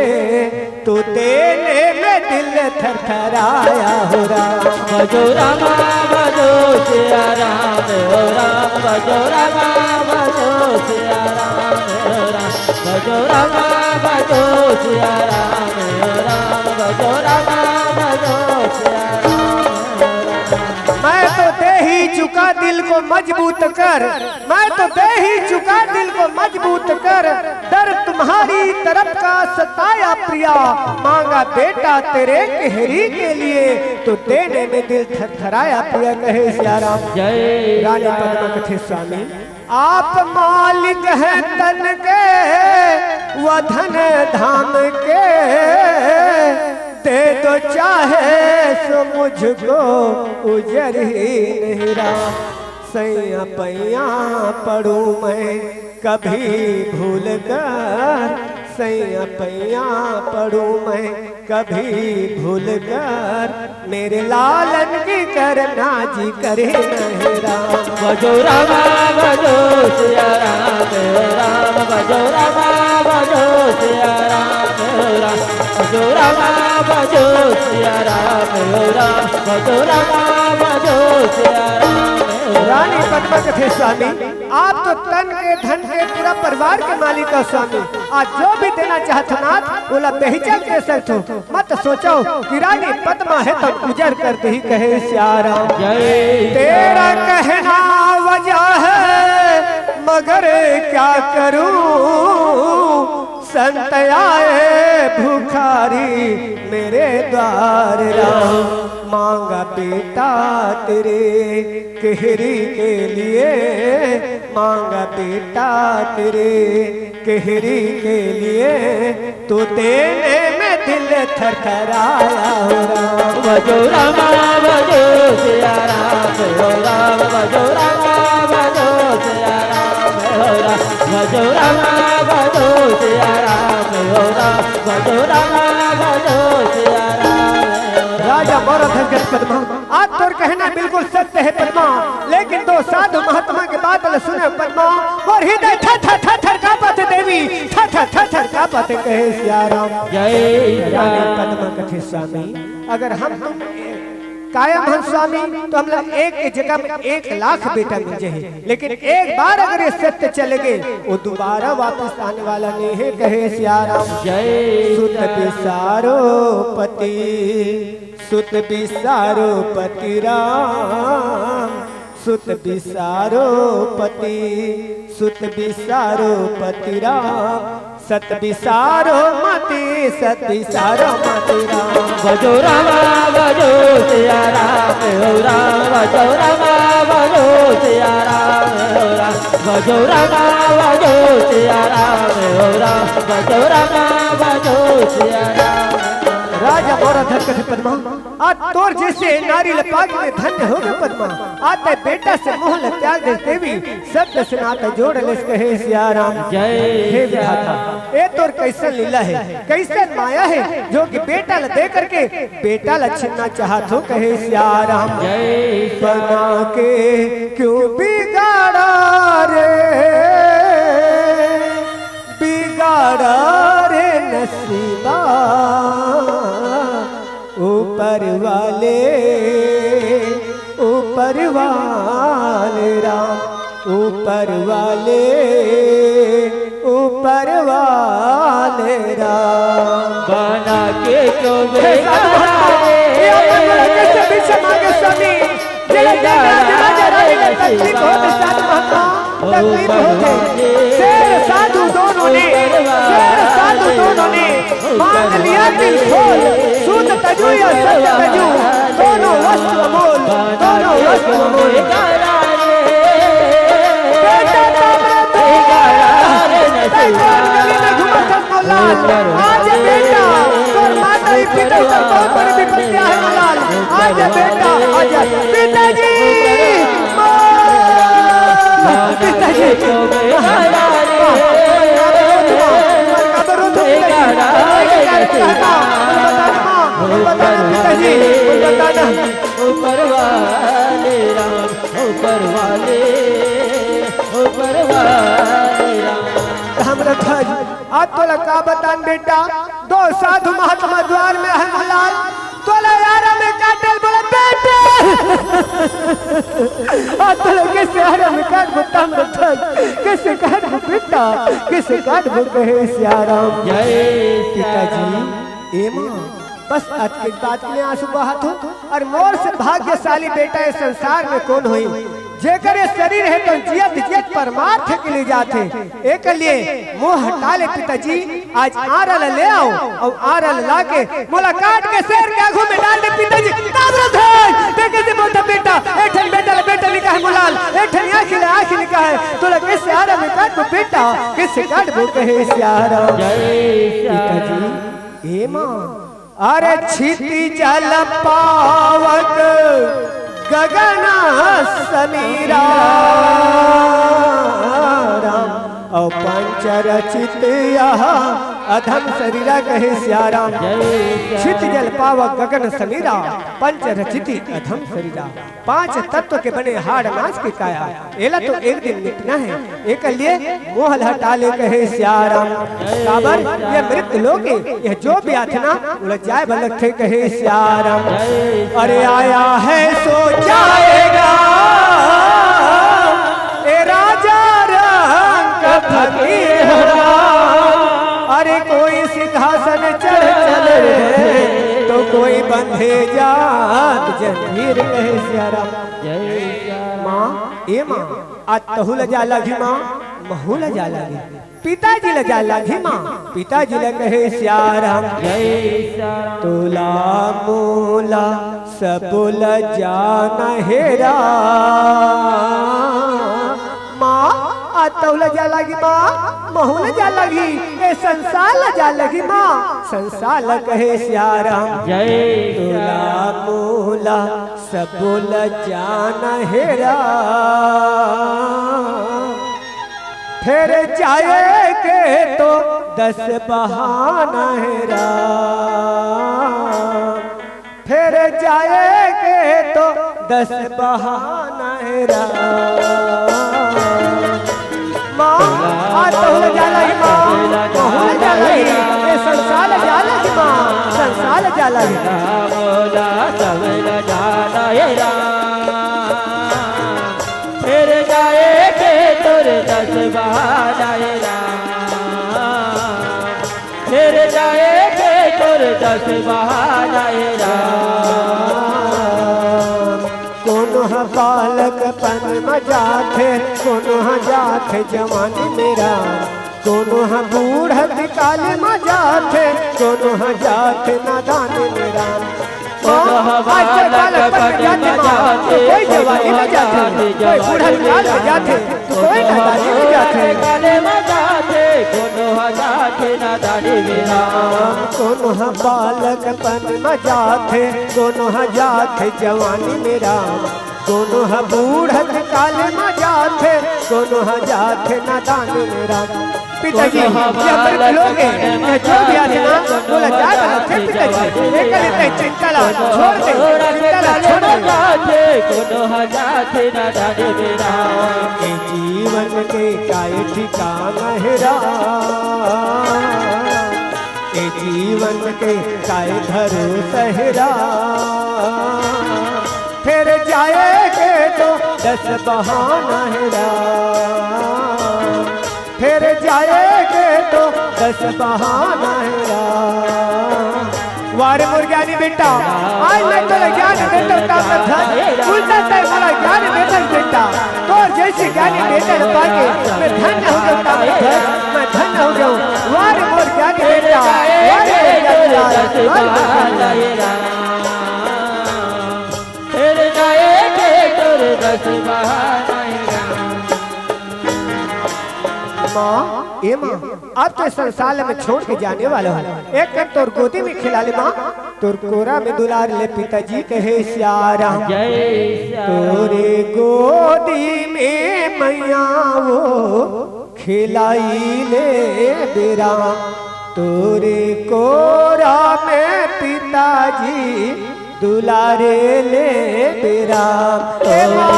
A: तो देने में दिल थरथराया हो राम।
B: भजो रामा भजो सिया राम राम, भजो रामा भजो सिया राम राम, भजो रामा भजो सिया राम राम, भजो रामा भजो सिया राम राम।
A: मैं तो दे ही चुका दिल को मजबूत कर, मैं तो दे ही चुका दिल को मजबूत कर, डर तुम्हारी तरफ का सताया प्रिया। मांगा बेटा तेरे केहरी के लिए, तो देने में दिल थरथराया प्रिया, कहे सियाराम। रानी पद्मा कथे स्वामी, आप मालिक हैं तन के व धन धाम के, दे दो चाहे सो मुझको उजर ही नहीं राम। सैया पैया पढ़ूं मैं कभी भूल कर, सैया पैया पढ़ूं मैं कभी भूल कर, मेरे लालन की करना जी करे नहीं राम।
B: भजो रामा भजो सिया राम राम, भजो रामा भजो सिया राम राम, भजो रामा भजो सिया राम राम, भजो रामा भजो सिया राम।
A: रानी पद्मा कथे स्वामी, आप तो तन के धन के पूरा परिवार के मालिक हो स्वामी। आज जो भी देना चाहत नाथ बोला बेहिचक दे सकते हो। मत सोचो कि रानी पद्मा है तो गुजर करते ही कहे सियाराम। तेरा कहना वजह है मगर क्या करूं, संत आए भूखारी मेरे द्वार राम। मांगा बेटा तेरे केहरी के लिए, मांगा बेटा तेरे केहरी के लिए, तो देने में दिल थरथराया हो राम।
B: भजो रामा भजो सिया राम हो राम, भजो रामा भजो सिया राम हो राम, भजो रामा भजो सिया राम हो राम, भजो रामा भजो सिया राम।
A: राजा मोरध्वज पद्मा, आज तोर कहना बिल्कुल सत्य है पद्मा, लेकिन दो साधु महात्मा के बात सुने पद्मा, और हृदय थर थर थर थर कांपते देवी, थर थर थर थर कांपते कहे सियाराम।
B: जय
A: रानी पद्मा कथे स्वामी, अगर हम तुम कायम हम स्वामी तो हम लोग एक की जगह में 1 लाख बेटा मिल जाए, लेकिन एक बार अगर ये सत्य चले गए वो दोबारा वापस आने वाला नहीं है कहे सियाराम।
B: जय
A: सुत बिसारो पति, सुत बिसारो पति राम, सुत बिसारो पति, सुत बिसारो पति राम, सत बिसारो मति, सत बिसारो मति राम।
B: भजो रामा भजो सिया राम हो राम, भजो रामा भजो सिया राम हो राम, भजो रामा भजो सिया राम हो राम, भजो रामा भजो सिया राम।
A: राजा मोरध्वज कथे पद्मा, आज तोर जैसे नारी लपाग में धन्य हो गए पद्मा। आज ते बेटा से मोह ल त्याग दे देवी, सत्य से नाता जोड़ ले कहे सियाराम।
B: जय
A: हे विधाता, ए तोर कैसन लीला है, कैसन माया है, जो कि बेटा ल दे करके बेटा ल छीनना चाहत हो कहे सियाराम।
B: जय
A: बना के क्यों बिगाड़ा रे, बिगाड़ा रे नसीबा, ऊपर वाले, ऊपर वाले राम, ऊपर वाले, ऊपर वाले राम।
B: बना के क्यों
A: बेगाड़ा रे, साधु दोनों ने, साधु दोनों ने मांग लिया दिल खोल, सूत तजु या सत्य तजु, दोनों वस्त्र मोल, दोनों वस्त्र मोल। बेटा आज बेटा तोर माता ही पिता सब बहुत बड़ी विपत्तियां है मलाल। आज बेटा आज पिताजी, पिताजी
B: ऊपर वाले राम, ऊपर वाले, ऊपर वाले राम।
A: आज तोला का बतान बेटा, दो साधु महात्मा द्वार में है मलाल, तोला यारा में काटल बोला बेटे, आज तोला कैसे यारा में काट बता कैसे काट बेटा, कैसे काट कहे सियाराम।
B: जय
A: पिताजी ए मां, बस आज के बात में आंसू बहात हो, और मोर से भाग्यशाली बेटा इस संसार में कौन हुई, जेकर शरीर है तो जियत जियत परमार्थ के लिए जाते। एक लिए मुंह हटा ले पिताजी, आज आरल ले आओ, और आरल लाके मोला काट के शेर के आंखों में डाल दे पिताजी। ताबरत है देखे से बोलता बेटा, एठन बेटा ले बेटा लिखा है मुलाल, एठन आंख लिखा है, तोला कैसे आरा में काट दो बेटा, कैसे काट दो कहे सियारा। पिताजी ए मां, अरे छिति जल पावक गगन समीरा राम, और पंच रचित अधम शरीरा कहे सियाराम। छित जल पावक गगन समीरा, पंच रचिति अधम शरीरा, 5 तत्व के बने हाड़ मांस की काया, एला तो एक दिन मिटना है, एक लिए मोह हटा ले कहे सियाराम। काबर ये मृत लोग यह जो भी आथना उलझ जाए भलक थे कहे सियाराम। अरे आया है सो जाएगा, बंधे जात जंजीर कहे सिया राम।
B: जय सिया राम।
A: माँ ए माँ आज तहु लजा लगी माँ महू लजा लगी पिताजी लजा लगी माँ पिताजी ल कहे सिया राम।
B: जय सिया राम।
A: तुला मूला सब लजा नहेरा माँ आज तहु लजा लगी माँ महू लजा लगी ए संसार लजा लगी माँ संसार ल कहे सिया राम।
B: जय
A: तुला मूला सब लजा नहेरा फिर जाएगे तो 10 बहाना है राम। फिर जाएगे तो 10 बहाना है राम। माँ आज तो जा लगी माँ महू जा लगी ये संसार जा लगी माँ संसार जा लगी।
B: बोला सब जाना है राम। फिर जाएगे तोरे 10 बहाना है राम। फिर जाएगे तोरे 10 बहाना है राम।
A: कोनो बालक पन मजा थे कोनो जात जवानी मेरा कोनो बूढ़ काल मजा थे कोनो जात नादान मेरा।
B: बालक पन मजा थे
A: कोई जवानी में जाते कोई बूढ़ा काल में जाते कोई नादानी में जाते
B: काले मजा थे कोनो जात नादानी मेरा।
A: कोनो बालक पन मजा थे कोनो जात जवानी मेरा कोनो बूढ़ काल मजा थे कोनो जात नादान मेरा। पिताजी ये अमृत लोगे जो भी आते ना बोला जा थे पिताजी एक लेते चिंता ला छोड़ दे चिंता ला छोड़ दे
B: कोनो जात नादानी मेरा।
A: ए जीवन के काय ठिकाना है राम। ए जीवन के काय भरोसा है राम। फिर जाएगे तो 10 बहाना है राम। फिर जाएगे तो 10 बहाना है राम। वारे मोर ज्ञानी बेटा आज मैं तो ज्ञान देता था उल्टा से मला ज्ञान देता बेटा तो जैसे ज्ञानी बेटा पाके मैं धन्य हो जाता मैं धन्य हो जाऊं। वारे मोर ज्ञानी बेटा वारे
B: फिर जाएगे तोरे 10 बहाना है राम।
A: माँ ए माँ अब तो संसार में छोड़ के जाने वाला हूँ एक कर तोर गोदी में खिला ले माँ तोर कोरा में दुलार ले पिताजी कहे सिया राम।
B: जय सिया राम।
A: तोरे गोदी में मैया वो खिलाई ले बेरा तोरे कोरा में पिताजी दुलारे ले बेरा। ए माँ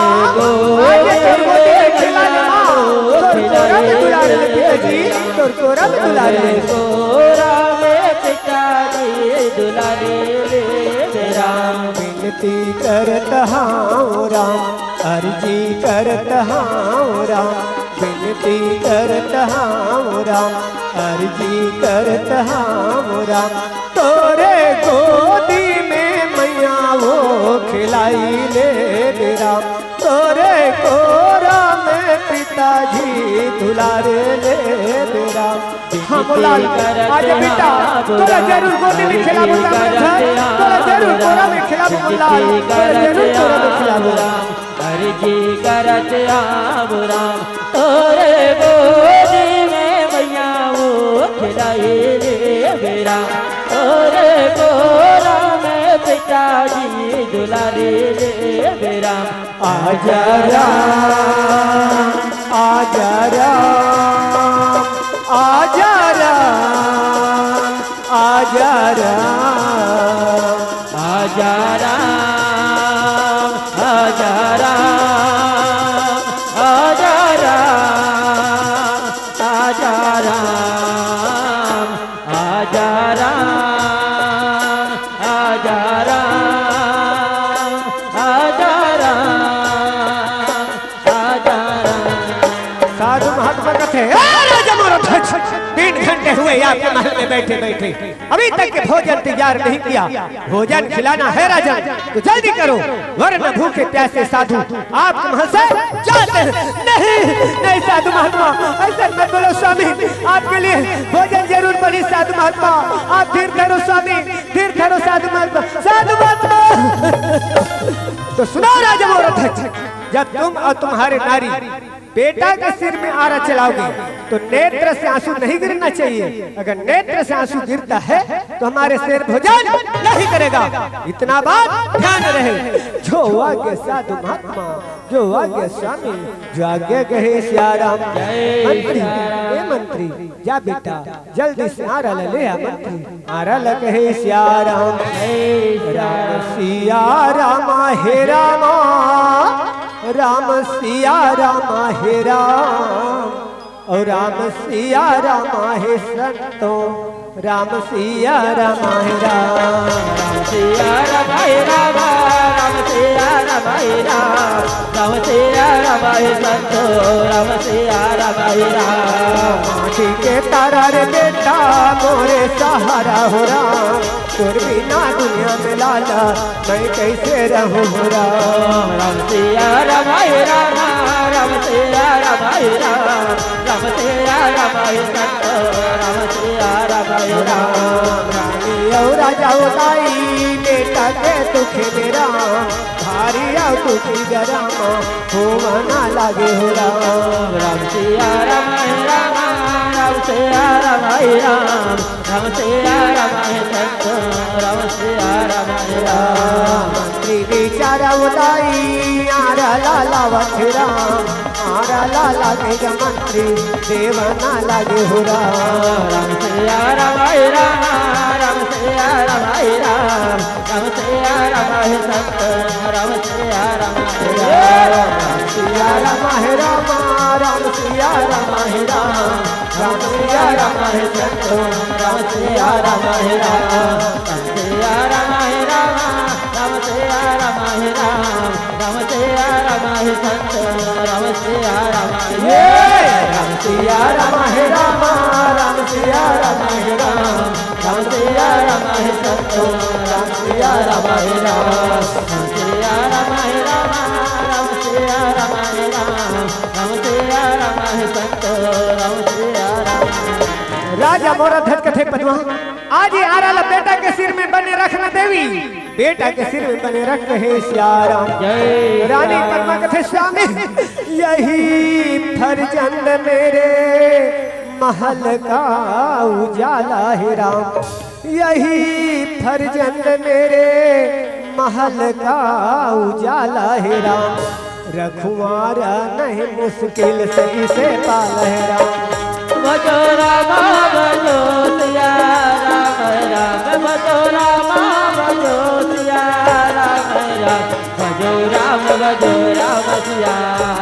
A: आज तोर गोदी में खिला ले माँ तोर कोरा में दुलारे ले पिताजी तोर कोरा में दुलारे ले
B: कोरा में पिताजी दुलारे ले मेरा।
A: विनती करत हाँ राम अर्जी करत हाँ राम विनती करत हाँ राम अर्जी करत हाँ राम। तोरे गोदी में मैया वो खिलाई ले बेरा तोरे कोरा में पिताजी दुलारे ले बेरा। हाँ मोलाल आज बेटा तोरा जरूर गोदी में खिलाबू तोरा जरूर कोरा में खिलाबू मोलाल तोरा जरूर कोरा में खिलाबू।
B: अर्जी करत आब राम तोरे गोदी में मैया वो खिलाई ले मेरा। तोरे कोरा में पिताजी दुलारे ले मेरा।
A: आजा राम आजा राम आजा राम आजा राम
B: आजा राम आजा राम आजा राम आजा राम आजा राम आजा राम आजा राम आजा राम।
A: साधु महात्मा कथे राजा मोरा 3 घंटे हुए आपके महल में बैठे बैठे अभी तक के भोजन तैयार नहीं किया। भोजन खिलाना है राजन तो जल्दी करो, वरना भूखे प्यासे साधु आपके महल से जाते हैं। नहीं नहीं साधु महात्मा, ऐसा मत बोलो स्वामी, आपके लिए भोजन जरूर बनी साधु महात्मा। आप धीर धरो स्वामी, धीर धरो साधु महात्मा, साधु महात्मा। तो सुनो राजा मोरध्वज, जब तुम और तुम्हारे नारी बेटा के सिर में आरा चलाओगे तो नेत्र से आंसू नहीं गिरना चाहिए। अगर नेत्र से आंसू गिरता है तो हमारे सिर भोजन नहीं करेगा। इतना बात ध्यान रहे। जो आगे साधु महात्मा, जो आगे स्वामी, जो आगे कहे सियाराम। मंत्री, ए मंत्री, जा बेटा जल्दी से आरा ले आ मंत्री, आरा ल कहे सियाराम। राम सिया रामा हे रामा, राम सिया रामा हे राम, और राम सिया रामा हे संतो, राम सिया रामा हे राम,
B: राम सिया रामा हे राम, राम सिया रामा हे राम, राम सिया रामा हे संतो, राम सिया रामा हे राम।
A: माटी के तारा रे बेटा मोरे सहारा हो राम, तुर बिना दुनिया में लाला मैं कैसे रहूं राम।
B: राम सिया रामा हे राम, राम सिया रामा हे राम, राम सिया रामा हे संतो, राम सिया रामा हे राम।
A: रानी और राजा उदाई बेटा के दुख मेरा, भारी और दुखी गरामा हो ना लागे हो राम।
B: राम सिया रामा हे राम, राम सिया रामा हे राम, राम सिया रामा हे संतो, राम सिया रामा हे राम।
A: मंत्री बेचारा उदाई आरा लाला वथराम, आरा लाला के मंत्री देवना लागे हो राम।
B: राम सिया रामा हे राम, राम सिया रामा हे राम, राम सिया रामा हे संतो, राम सिया रामा हे राम।
A: सिया रामा हे रामा, राम सिया रामा हे राम, राम सिया रामा हे संतो,
B: राम सिया रामा हे राम, राम सिया रामा हे राम, राम सिया रामा हे राम, राम सिया रामा हे संतो, राम सिया रामा हे
A: राम सिया रामा हे रामा, राम सिया रामा हे राम,
B: राम सिया रामा हे संतो, राम सिया रामा हे राम, राम सिया रामा हे राम, राम सिया रामा हे राम, राम सिया रामा हे संतो, राम सिया रामा।
A: राजा मोरध्वज कथे पद्मा, आज ये आरा बेटा के सिर में बने रखना देवी, बेटा के सिर में बने रख हे श्याराम।
B: जय
A: रानी पद्मा कथे स्वामी, यही फरजंद मेरे महल का उजाला है राम, यही फरजंद मेरे महल का उजाला है राम। रखुआरा नहीं मुश्किल से इसे पाल है राम।
B: भजो रामा भजो सिया राम राम, भजो रामा भजो सिया राम राम, भजो राम भजो राम सिया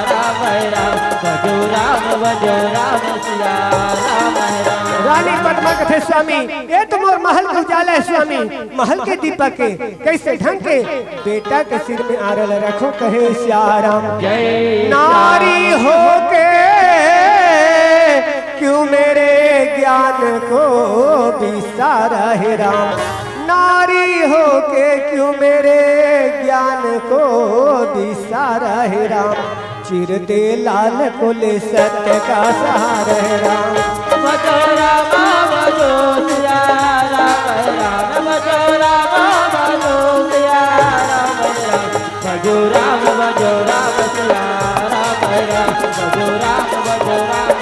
B: राम राम, भजो राम सिया राम राम।
A: रानी पद्मा कथे स्वामी, ये तो मोर महल का उजाला है स्वामी, महल के दीपक के कैसे ढंग के बेटा के सिर में आरल रखो कहे श्याराम।
B: जय
A: नारी हो के क्यों मेरे ज्ञान को बिसारा है राम, नारी हो के क्यों मेरे ज्ञान को बिसारा है राम। चिर दे लाल कुल सत्य का सहारा है राम।
B: भजो रामा भजो सिया राम राम, भजो रामा भजो सिया राम राम, भजो राम सिया राम राम, भजो राम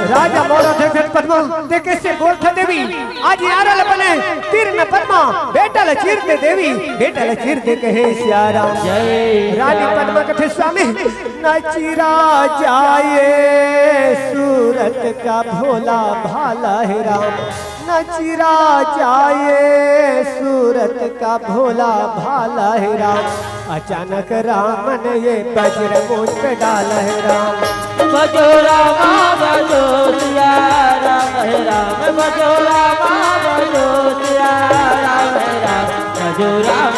A: राजा मोरध्वज पद्मा ते कैसे बोलता देवी, आज यारल बने तीर न पद्मा, बेटा ल चीर दे देवी, बेटा ल चीर दे कहे श्याराम।
B: जय
A: रानी पद्मा कथे स्वामी, न चीरा जाए सूरत का भोला भाला है राम, न चीरा जाए सूरत का भोला भाला है राम। अचानक राम ने ये वज्र मुझ पे डाला है राम।
B: भजो रामा भजो सिया राम राम, भजो रामा भजो सिया राम राम, भजो राम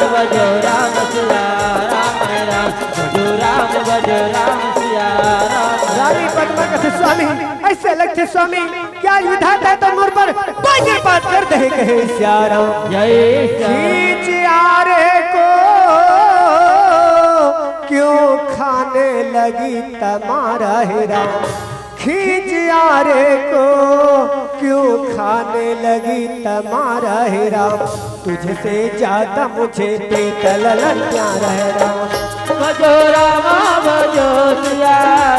B: सिया राम राम, भजो राम भजो राम सिया राम
A: रानी पद्मा कहते स्वामी ऐसे लगते स्वामी क्या विधाता तो मुझ पर वज्रपात कर दे कहे श्याराम
B: जय
A: खींच आरे को क्यों खाने लगी तुम्हारा है राम खींच आरे को क्यों खाने लगी तुम्हारा है राम तुझसे ज्यादा मुझे पीतल प्यारा है राम
B: भजो रामा भजो सिया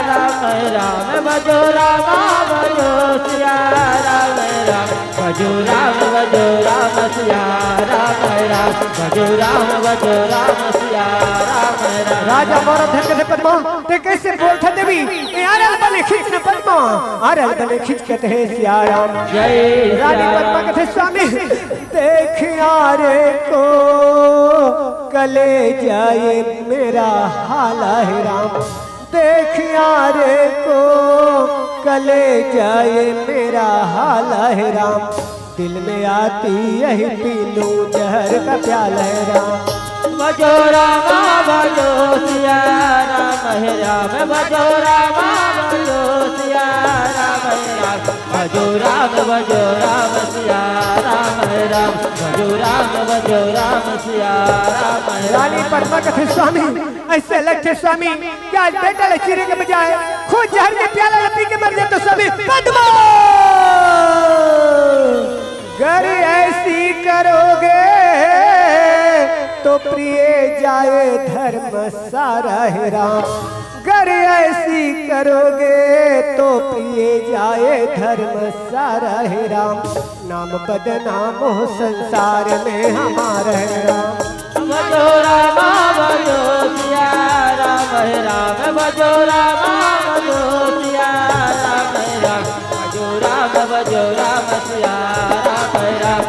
B: राम राम भजो रामा भजो सिया राम राम भजो राम सिया राम राम भजो राम सिया राम राम
A: राजा मोर धन पद्मा ते कैसे बोलता देवी आरल बने खींच न पद्मा आरल बने खींच कहते हैं सिया राम
B: जय
A: रानी पद्मा कहते स्वामी देख यारे को कले जाए मेरा हाल है राम देख यारे को कले जाए मेरा हाल है राम दिल में आती यही पी लूं जहर का प्याला है राम
B: भजो रामा भजो सिया राम राम भजो रामा भजो सिया राम राम भजो राम सिया राम राम भजो राम सिया राम
A: रानी पद्मा कहते स्वामी ऐसे लगते स्वामी क्या बेटा चिरे के बजाय खुद जहर के प्याला लपी के मर जाए तो स्वामी पद्मा गर ऐसी करोगे तो प्रिय जाए धर्म सारा है राम गर ऐसी करोगे तो प्रिय जाए धर्म सारा है राम नाम बदनाम हो संसार में हमारा है राम
B: भजो रामा भजो सिया राम राम भजो रामा भजो सिया राम राम भजो राम सिया राम राम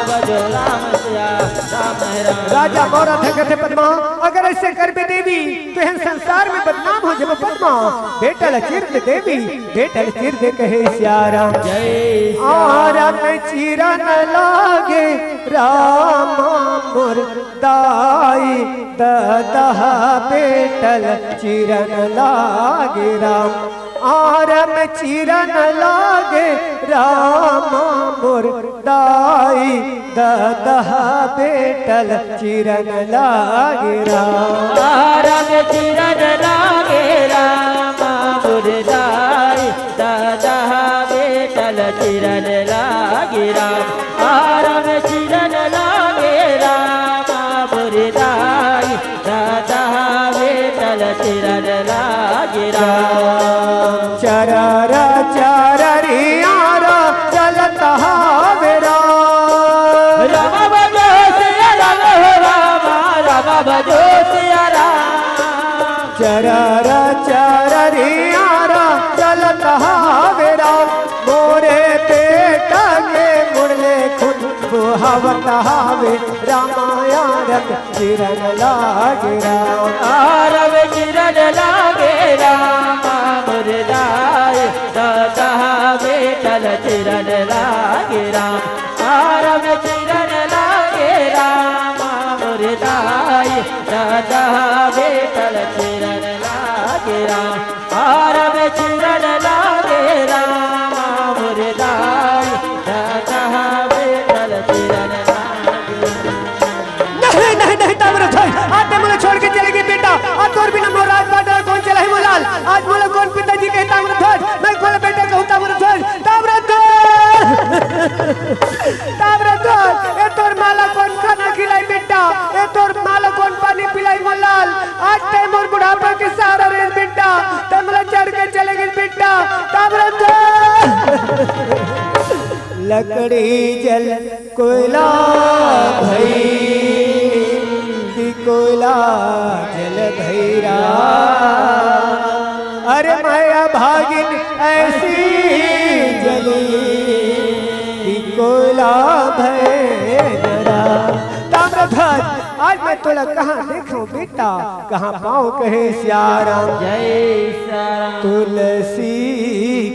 B: भजो राम सिया राम राम
A: राजा गौरा थे कहते पद्मा अगर ऐसे कर बे देवी तो हम संसार में बदनाम हो जब पद्मा बेटल चिर देवी बेटल चिर कहे श्याराम
B: जय
A: आरम चिरन लागे रामा मुर्दाई ददह बेटल चिरन लागे राम आरम चिरन लागे रामा मुर्दाई ददह बेटल चिरन लागे राम
B: आरम चिरन लागे रामा मुर्दाई ददह बेटल चिरन लागे राम आरम चिरन लागे रामा मुर्दाई ददह बेटल चिरन लागे राम
A: चरर चररियारा चलता वेरा
B: राम भजो सिया राम राम भजो सिया राम
A: चरर चररियारा चलता वेरा मोरे पेटा के मुरले खुद बुहावता वे रामाया रंग चिरन लागे राम
B: आरव चिरन लागे रामा मुर्दाई दादा बेटल चिरन लागे राम आरव चिरन लागे रामा मुर्दाई दादा बेटल चिरन लागे राम आरव चिरन लागे रामा मुर्दाई दादा बेटल चिरन लागे
A: नहीं नहीं नहीं तामरथ आज मुझे छोड़ के चलेगी बेटा आज तोर बिना मोर राज बाटा कौन चला है मोलाल आज मुझे कौन पिताजी के तामरथ मैं कौन बेटा कहूँ तामरथ तामरथ तामरथ ए तोर माला कौन खाना खिलाई बेटा ए तोर माला कौन पानी पिलाई मोलाल आज ते मोर बुढ़ापा के सहारा रे बेटा ते मुझे चढ़ के चलेगी बेटा तामरथ लकड़ी जल कोयला भई कोयला जल भैरा अरे माया भागिन ऐसी जली कोयला भैरा ताम्रध्वज आज मैं तोला कहाँ देखूं बेटा कहाँ पाऊं कहे श्याराम
B: जय श्याराम
A: तुलसी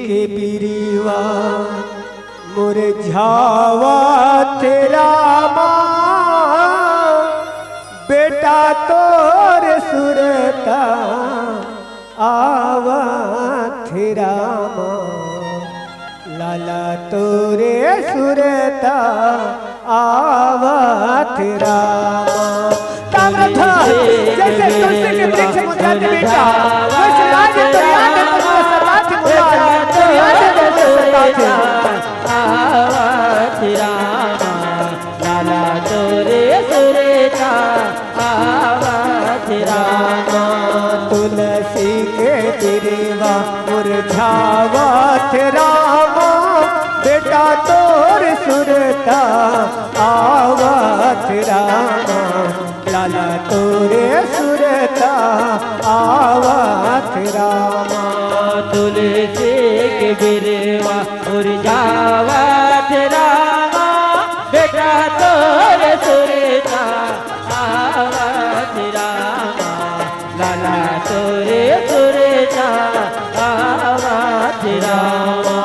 A: के बिरीवा मुरझावा तेरा माँ बेटा तोर सुरता तोरे सुरता आवत रामा। ताम्रध्वज जैसे तुलसी के वृक्ष मुझाते बेटा, वैसे आज तो याद है तुमने सताती मुराद, तो याद है तुमने सताती
B: आवत रामा। लाला तोरे सुरता आवत रामा।
A: तुलसी के तिरवा मुरझावत रामा, बेटा तोर सुरता आवत रामा। लाला तोरे सुरता आवत रामा।
B: तुलसी के बिरवा मुरझावत रामा, बेटा तोर सुरता आवत रामा। लाला तोरे सुरता आवत रामा।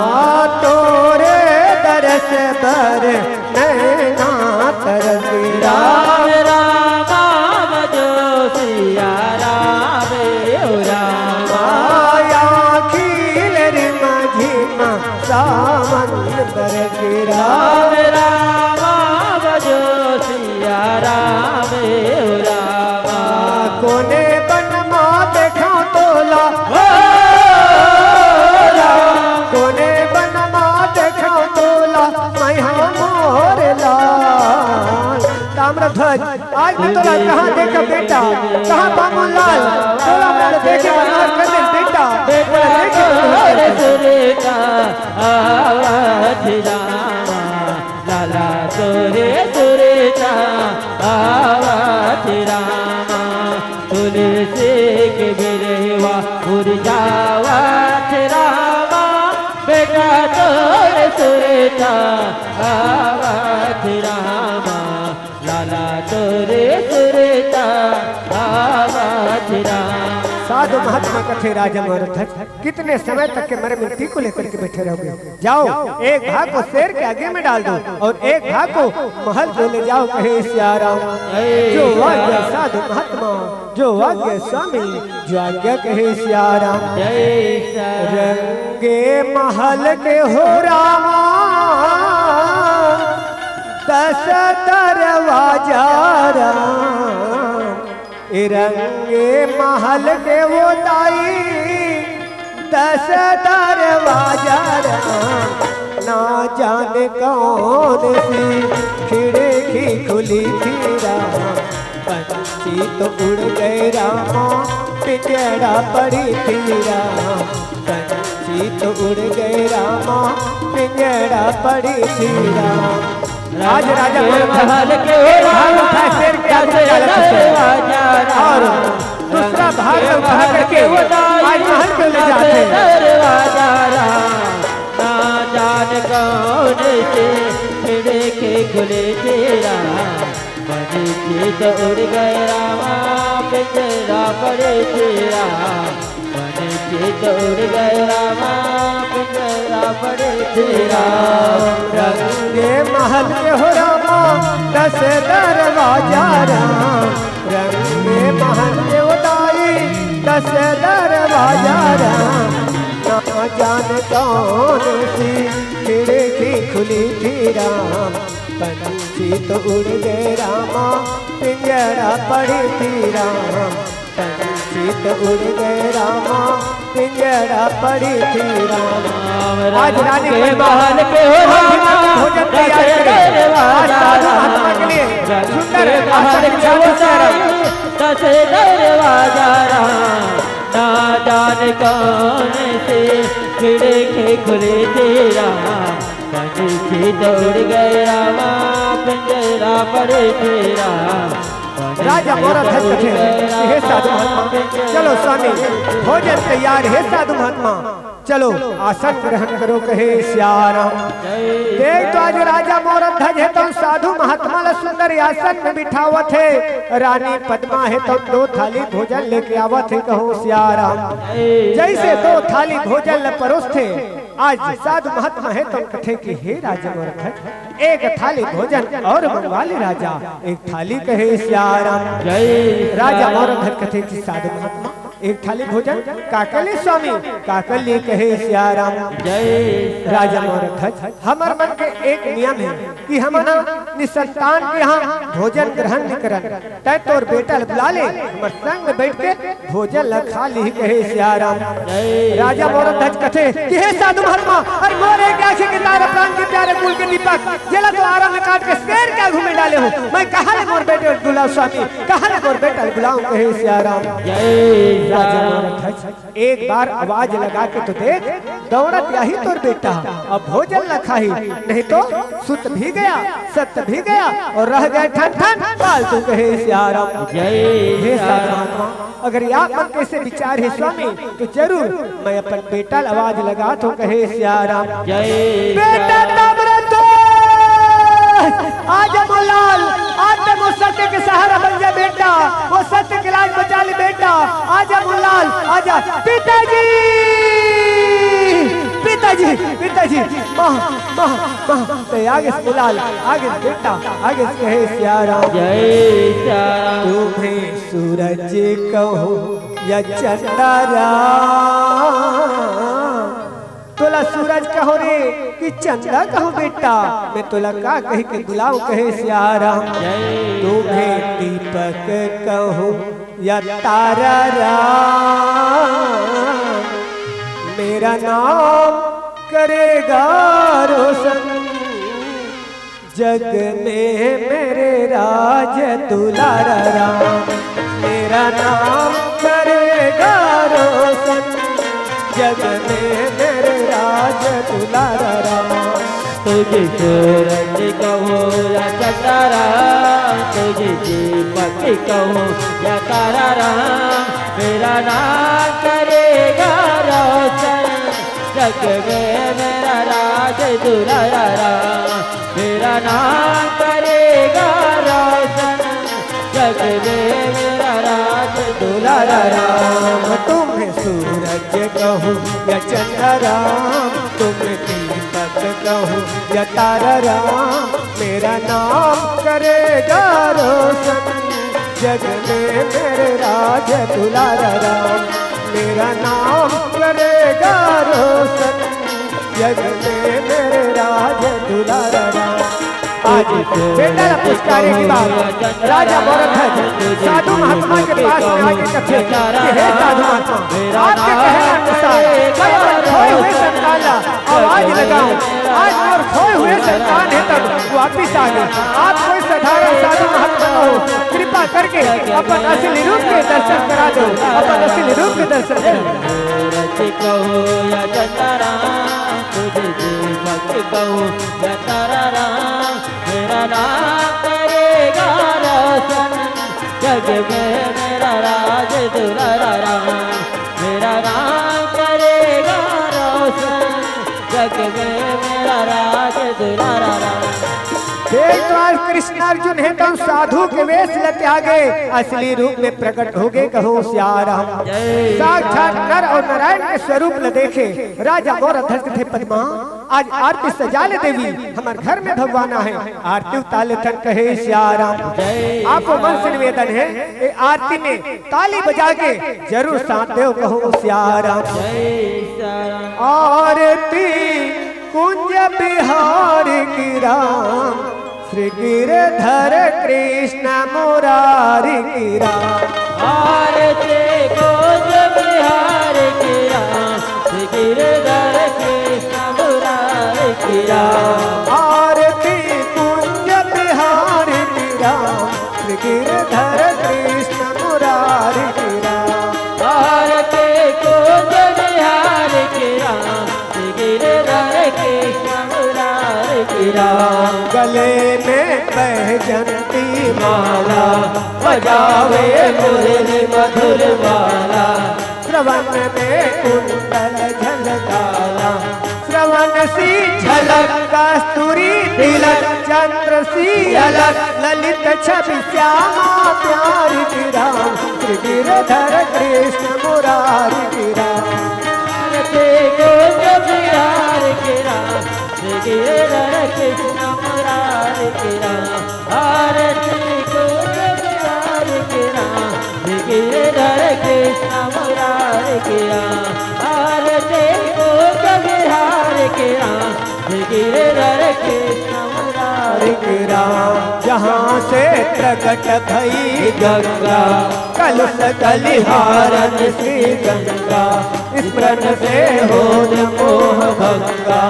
A: तोरे दरस पर नैना तरसी
B: राम रामा बजो सिया राम ओ रामा।
A: आया खील रिमा झिमा सावन बरसी
B: राम रामा बजो सिया राम ओ रामा।
A: कोने बनमा देखा तोला, कोने बनमा देखा तोला, मैया मोर लाल। ताम्रध्वज आज मैं तोला कहाँ देखा बेटा, कहाँ बामन लाल, तोला मैंने देखे बनवास कर दे बेटा,
B: बेटा तोर सुरता आवत रामा। लाला तोरे सुरता आवत रामा। तुलसी के बिरवा मुरझावत रामा, बेटा तोर सुरता आवत रामा। लाला तोरे सुरता आवत रामा।
A: साधु महात्मा कथे राजा महाराज कितने समय तक के मेरे मिट्टी को लेकर के बैठे रहोगे। जाओ एक भाग को शेर के आगे में डाल दो और एक भाग को महल में ले जाओ, कहे सियाराम। जो आज्ञा साधु महात्मा, जो आज्ञा स्वामी, जो आज्ञा कहे सियाराम। रंगे महल के हो रामा, 10 दरवाजा राम। रंगे महल के वो दाई, 10 दरवाजा राम। ना जाने कौन सी खिड़की खुली थी राम, पंछी तो उड़ गए रामा, पिंजरा पड़ी थी राम। पंछी तो उड़ गए रामा, पिंजरा पड़ी थी राम। आज राजा
B: महल के
A: शेर के आगे और दूसरा भाग उठा करके आज महल के ले जाते हैं।
B: दरवाजा ना जान कौन से खिड़की खुले तेरा, पंछी तो उड़ गए रामा, पिंजरा पड़े तेरा। पंछी तो उड़ गए रामा, पिंजरा पड़े तेरा।
A: रंगे महल के हो रामा, 10 दरवाजा राम। रंगे महल के उदाई, 10 दरवाजा राम। ना जान कौन सी खिड़की खुली थी राम, पंछी तो उड़ गए रामा, पिंजरा पड़ी थी राम। पंछी तो उड़ गए रामा, पिंजरा पड़ी थी राम। आज रानी
B: के महल के हो रामा,
A: भोजन तैयार करें। आज साधु महात्मा के लिए सुंदर
B: महल के हो साई, 10 दरवाजा ना जान कौन से खिड़की खुले तेरा। पंछी दौड़ गए रामा, पिंजरा पड़े तेरा।
A: राजा मोरा धन कथे हे साधु महात्मा, चलो स्वामी भोजन तैयार है साधु महात्मा, चलो आसन ग्रहण करो, कहे श्याराम। देख तो आज राजा मोरा ध्वज है तो साधु महात्मा ला सुंदर आसन में बिठावत है। रानी पद्मा है तो 2 थाली भोजन लेके आवत है, कहो श्याराम। जैसे 2 थाली भोजन ल परोसते, आज साधु महात्मा है तो कथे कि हे राजा मोरा ध्वज, 1 थाली भोजन और मंगवा ले राजा, 1 थाली कहे श्याराम। राजा मोरा ध्वज कथे कि साधु महात्मा एक थाली भोजन काकले स्वामी काकल लिए कहे सियाराम।
B: जय
A: राजा मोरध्वज हमार मन के एक नियम है कि हम ना निसंतान के यहाँ भोजन ग्रहण नहीं करन, तय तोर बेटा बुला ले हमर संग में बैठ के भोजन ल खा ली कहे सियाराम। राजा मोरध्वज कथे कि हे साधु महात्मा और मोरे के आंखें के तारे प्राण के प्यारे कुल के दीपक जला तो आराम में काट के शेर क्या घूमे डाले हो, मैं कहाँ ले मोर बेटे बुलाऊं स्वामी, कहाँ ले मोर बेटा बुलाऊं कहे सियाराम। राजा मोरध्वज एक बार आवाज लगा के तो देख दौड़त यही तोर बेटा, अब भोजन न खाही नहीं तो सुत भी गया सत भी गया और रह गए ठन ठन फालतू कहे सियाराम। हे साधु महात्मा अगर आप मन कैसे विचार है स्वामी तो जरूर मैं अपन बेटा आवाज लगा तो कहे सियाराम। बेटा तबरतो आजा मोलाल आज तक वो सत्य के सहारा बन जा बेटा, वो सत्य के लाज बचा ले बेटा, आजा मोलाल आजा। पिताजी पिताजी पिताजी माँ माँ माँ तो आगे से मोलाल आगे से बेटा आगे से कहे सियाराम।
B: जय सियाराम।
A: तुम्हें सूरज कहो या चंद्रा तोला सूरज कहो रे कि चंद्रा कहो बेटा, मैं तोला का कही के बुलाऊं कहे सियाराम। तुम्हें दीपक कहो या तारा मेरा नाम करेगा रोशन जग में मेरे राज दुलारा राम, मेरा नाम करेगा रोशन जग में मेरे राज दुलारा राम।
B: तुझे सूरज कहो या चंद्रा, तुझे दीपक कहो या तारा, मेरा नाम करेगा रोशन जग में मेरा राज दुलारा, मेरा नाम करेगा रोशन जग में मेरा राज दुलारा राम।
A: तुम्हें सूरज कहो या चंद्रा, तुम्हें दीपक कहो या तारा राम, मेरा नाम करेगा रोशन जग में मेरे राज दुलारा राम, मेरा नाम करेगा रोशन जग में मेरे राज दुलारा राम। आज बेटा पुष्कारी की बात राजा मोरध्वज साधु महात्मा के पास में आके कथे कि हे साधु महात्मा आपके कहने अनुसार मैं अपन खोए हुए संतान ला आवाज लगाऊं, आज मोर खोए हुए संतान है तब वापिस आ गए। आप कोई साधारण साधु महात्मा हो कृपा करके अपन असली रूप के दर्शन करा दो, अपन असली रूप के दर्शन करो।
B: कहो या चंद्रा, तुझे दीपक कहो या तारा, मेरा नाम करेगा रोशन जग में मेरा राज दुलारा, मेरा नाम करेगा रोशन जग में मेरा राज दुलारा।
A: देख तो आज कृष्ण अर्जुन है तो साधु के वेश लेते आ गए, असली रूप में प्रकट हो गए कहो सियाराम। साक्षात नर और नारायण के स्वरूप न देखे राजा मोरध्वज थे पद्मा आज आरती सजा ले देवी हमारे घर में भगवान है, आरती उताले तन कहे सियाराम। आपको मन से निवेदन है ये आरती में ताली बजा के जरूर साथ दो कहो सियाराम। आरती कुंज बिहार की राम, श्री गिरधर कृष्ण मुरारी की राम।
B: आरती कुंज बिहार की राम, श्री गिरधर कृष्ण मुरारी की राम।
A: आरती कुंज बिहार की राम, श्री गिरधर कृष्ण मुरारी की राम।
B: आरती कुंज बिहार की राम, श्री गिरधर कृष्ण मुरारी की राम।
A: गले में बैजंती
B: माला बजावे मुरली मधुर माला,
A: श्रवण में कुंडल झलकाला, श्रवण सी झलक कस्तूरी तिलक चंद्र सी अलग ललित छवि श्यामा प्यारी की राम, श्री गिरधर कृष्ण मुरारी की राम।
B: आरती कुंज बिहार की राम, श्री गिरधर कृष्ण मुरारी की राम। आरती कुंज बिहार की राम, श्री गिरधर कृष्ण मुरारी के राम आरती गोप बिहार के राम गिरधर कृष्ण मुरारी
A: के राम जहाँ से प्रकट भई
B: गंगा
A: कलुष कलिहारन श्री गंगा स्मरण से हो मोह भंगा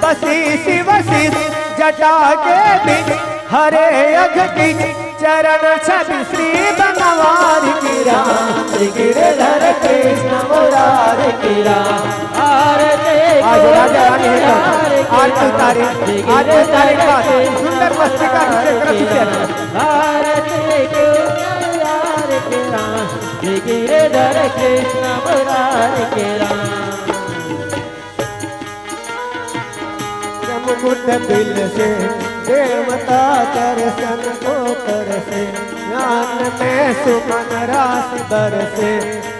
A: बसी शिव शिव जटा के बीच हरे अघ की चरण छवि श्री बनवारी की राम गिरधर कृष्ण मुरारी की राम
B: आरती
A: आज राजा रानी है आज की तारीख बाद सुंदर मस्तिका
B: आरती बिहार के राम गिरधर कृष्ण मुरारी के राम
A: मुकुट दिल से देवता दर्शन को करसे ज्ञान में सुमन राशि बरसे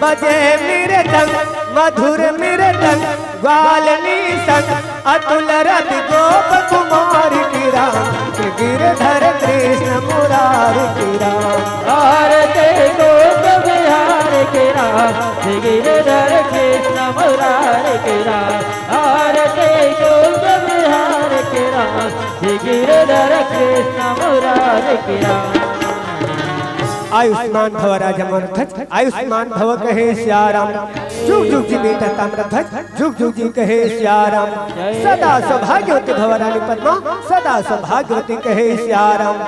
A: बजे मृदंग मधुर मृदंग ग्वालनी संग अतुल रवि गोप कुमार की राम गिरधर कृष्ण मुरारी की राम
B: आरती गोप बिहार के राम गिरधर कृष्ण मुरारी के राम आरती गोप बिहार के राम गिरधर कृष्ण मुरारी के राम
A: आयुष्मान भव राजा मनोरथ आयुष्मान भव कहे श्याराम जुग जुग जी बेटा ताम्रध्वज जुग जुग जी कहे श्याराम सदा सौभाग्यवती भव रानी पद्मा सदा सौभाग्यवती कहे श्याराम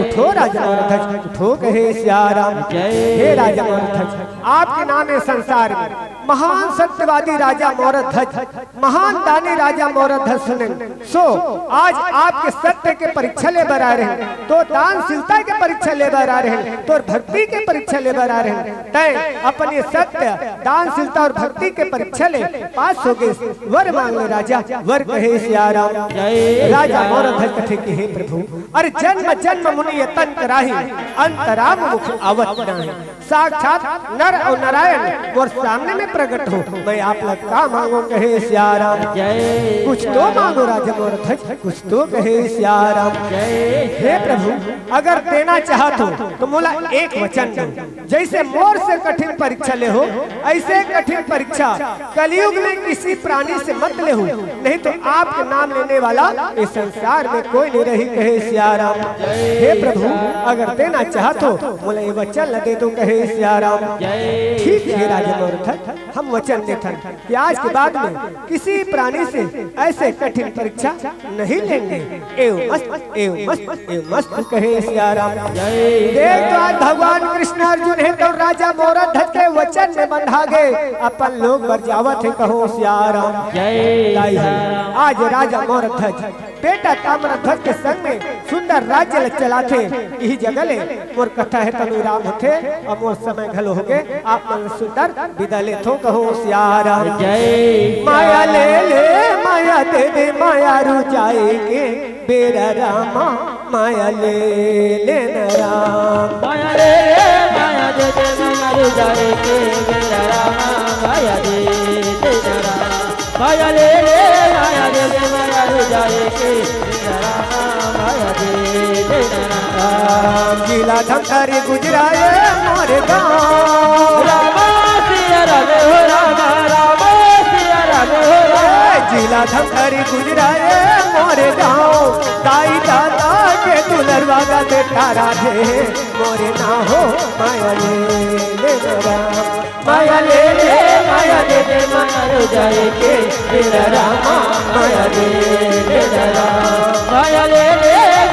A: उठो राजा मनोरथ उठो कहे श्याराम हे राजा मनोरथ आपके नाम है संसार में महान सत्यवादी राजा मनोरथ महान दानी राजा मनोरथ सुने सो आज आपके सत्य के परीक्षा लेकर आ रहे हैं तो दानशीलता के परीक्षा लेकर आ रहे हैं तो भक्ति के परीक्षा लेकर आ रहे हैं तय अपने सत्य दानशीलता और भक्ति के परीक्षा ले पास हो गए वर मांग ले राजा वर कहे श्याराम राजा मनोरथ कथे कि हे प्रभु अरे जन्म जन्म मुनि ये तंत्र राही अंतराम मुख आवत नाही साक्षात नर और नारायण और सामने में प्रकट हो मैं आप लोग का मांगो कहे श्याराम कुछ तो मांगो राजा मनोरथ कुछ तो कहे श्याराम हे प्रभु अगर देना चाहत हो तो मोला एक वचन दो जैसे मोर से कठिन परीक्षा ले हो ऐसे कठिन परीक्षा कलयुग में किसी प्राणी से मत ले हो नहीं तो आपके नाम लेने वाला इस संसार में कोई नहीं रही कहे श्याराम हे प्रभु अगर देना चाहत हो मोला ये वचन दे दो कहे श्याराम ठीक है राजा मनोरथ हम वचन देते हैं कि आज के बाद में किसी प्राणी से ऐसे कठिन परीक्षा नहीं लेंगे एवं मस्त कहे श्याराम देख तो आज भगवान कृष्ण अर्जुन है तो राजा मनोरथ के वचन में बंधा गए अपन लोग बरजावत है कहो श्याराम आज राजा मनोरथ बेटा ताम्रध्वज के संग में सुंदर राज्य चलाते यही जगह ले मोर कथा है तनु राम थे और मोर समय घलो हो गए आप मन सुंदर विदा ले थो कहो श्याराम माया ले माया दे दे माया रू जाएगे बेरा रामा माया ले राम
B: माया ले माया दे दे माया रू जाएगे बेरा रामा माया दे दे राम माया ले माया दे दे माया रू जाएगे बेरा रामा माया दे दे राम
A: जिला धमकारी गुजराए मोरे गाँव
B: रामा सिया राम हो रामा रामा सिया राम हो राम
A: जिला धमकारी गुजराए मोरे गाँव दाई दादा के दुलरवा का बेटा राधे मोरे ना हो माया ले राम माया ले
B: माया दे दे माया रू जाएगे बेरा रामा माया दे दे राम माया ले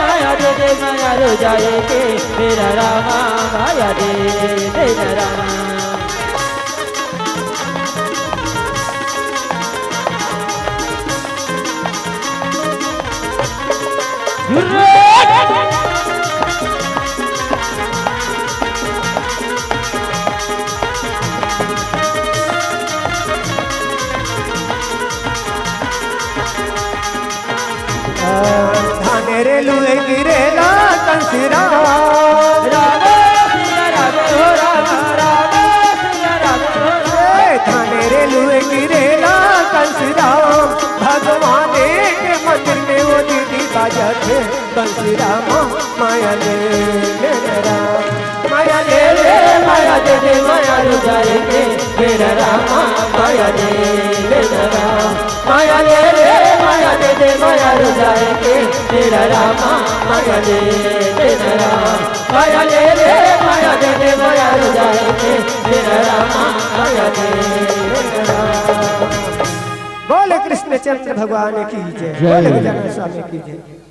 B: माया दे दे माया रू जाएगे बेरा रामा माया दे दे राम
A: धानेरे लुए गिरेला कंसिरा
B: रामा सिया राम हो रामा रामा सिया राम हो राम
A: धानेरे लुए गिरेला कंसिरा भगवान के मंदिर में वो दीदी बाजा थे कंसिरा माया ले राम माया ले
B: माया दे दे माया रू जाएगे मेरा रामा माया दे मेरा राम माया दे रे माया दे माया रो जाए के मेरा रामा माया दे मेरा राम माया दे रे माया दे माया रो जाए के मेरा रामा माया दे मेरा राम।
A: बोले कृष्ण चंद्र भगवान की जय, बोले गजानन स्वामी की जय।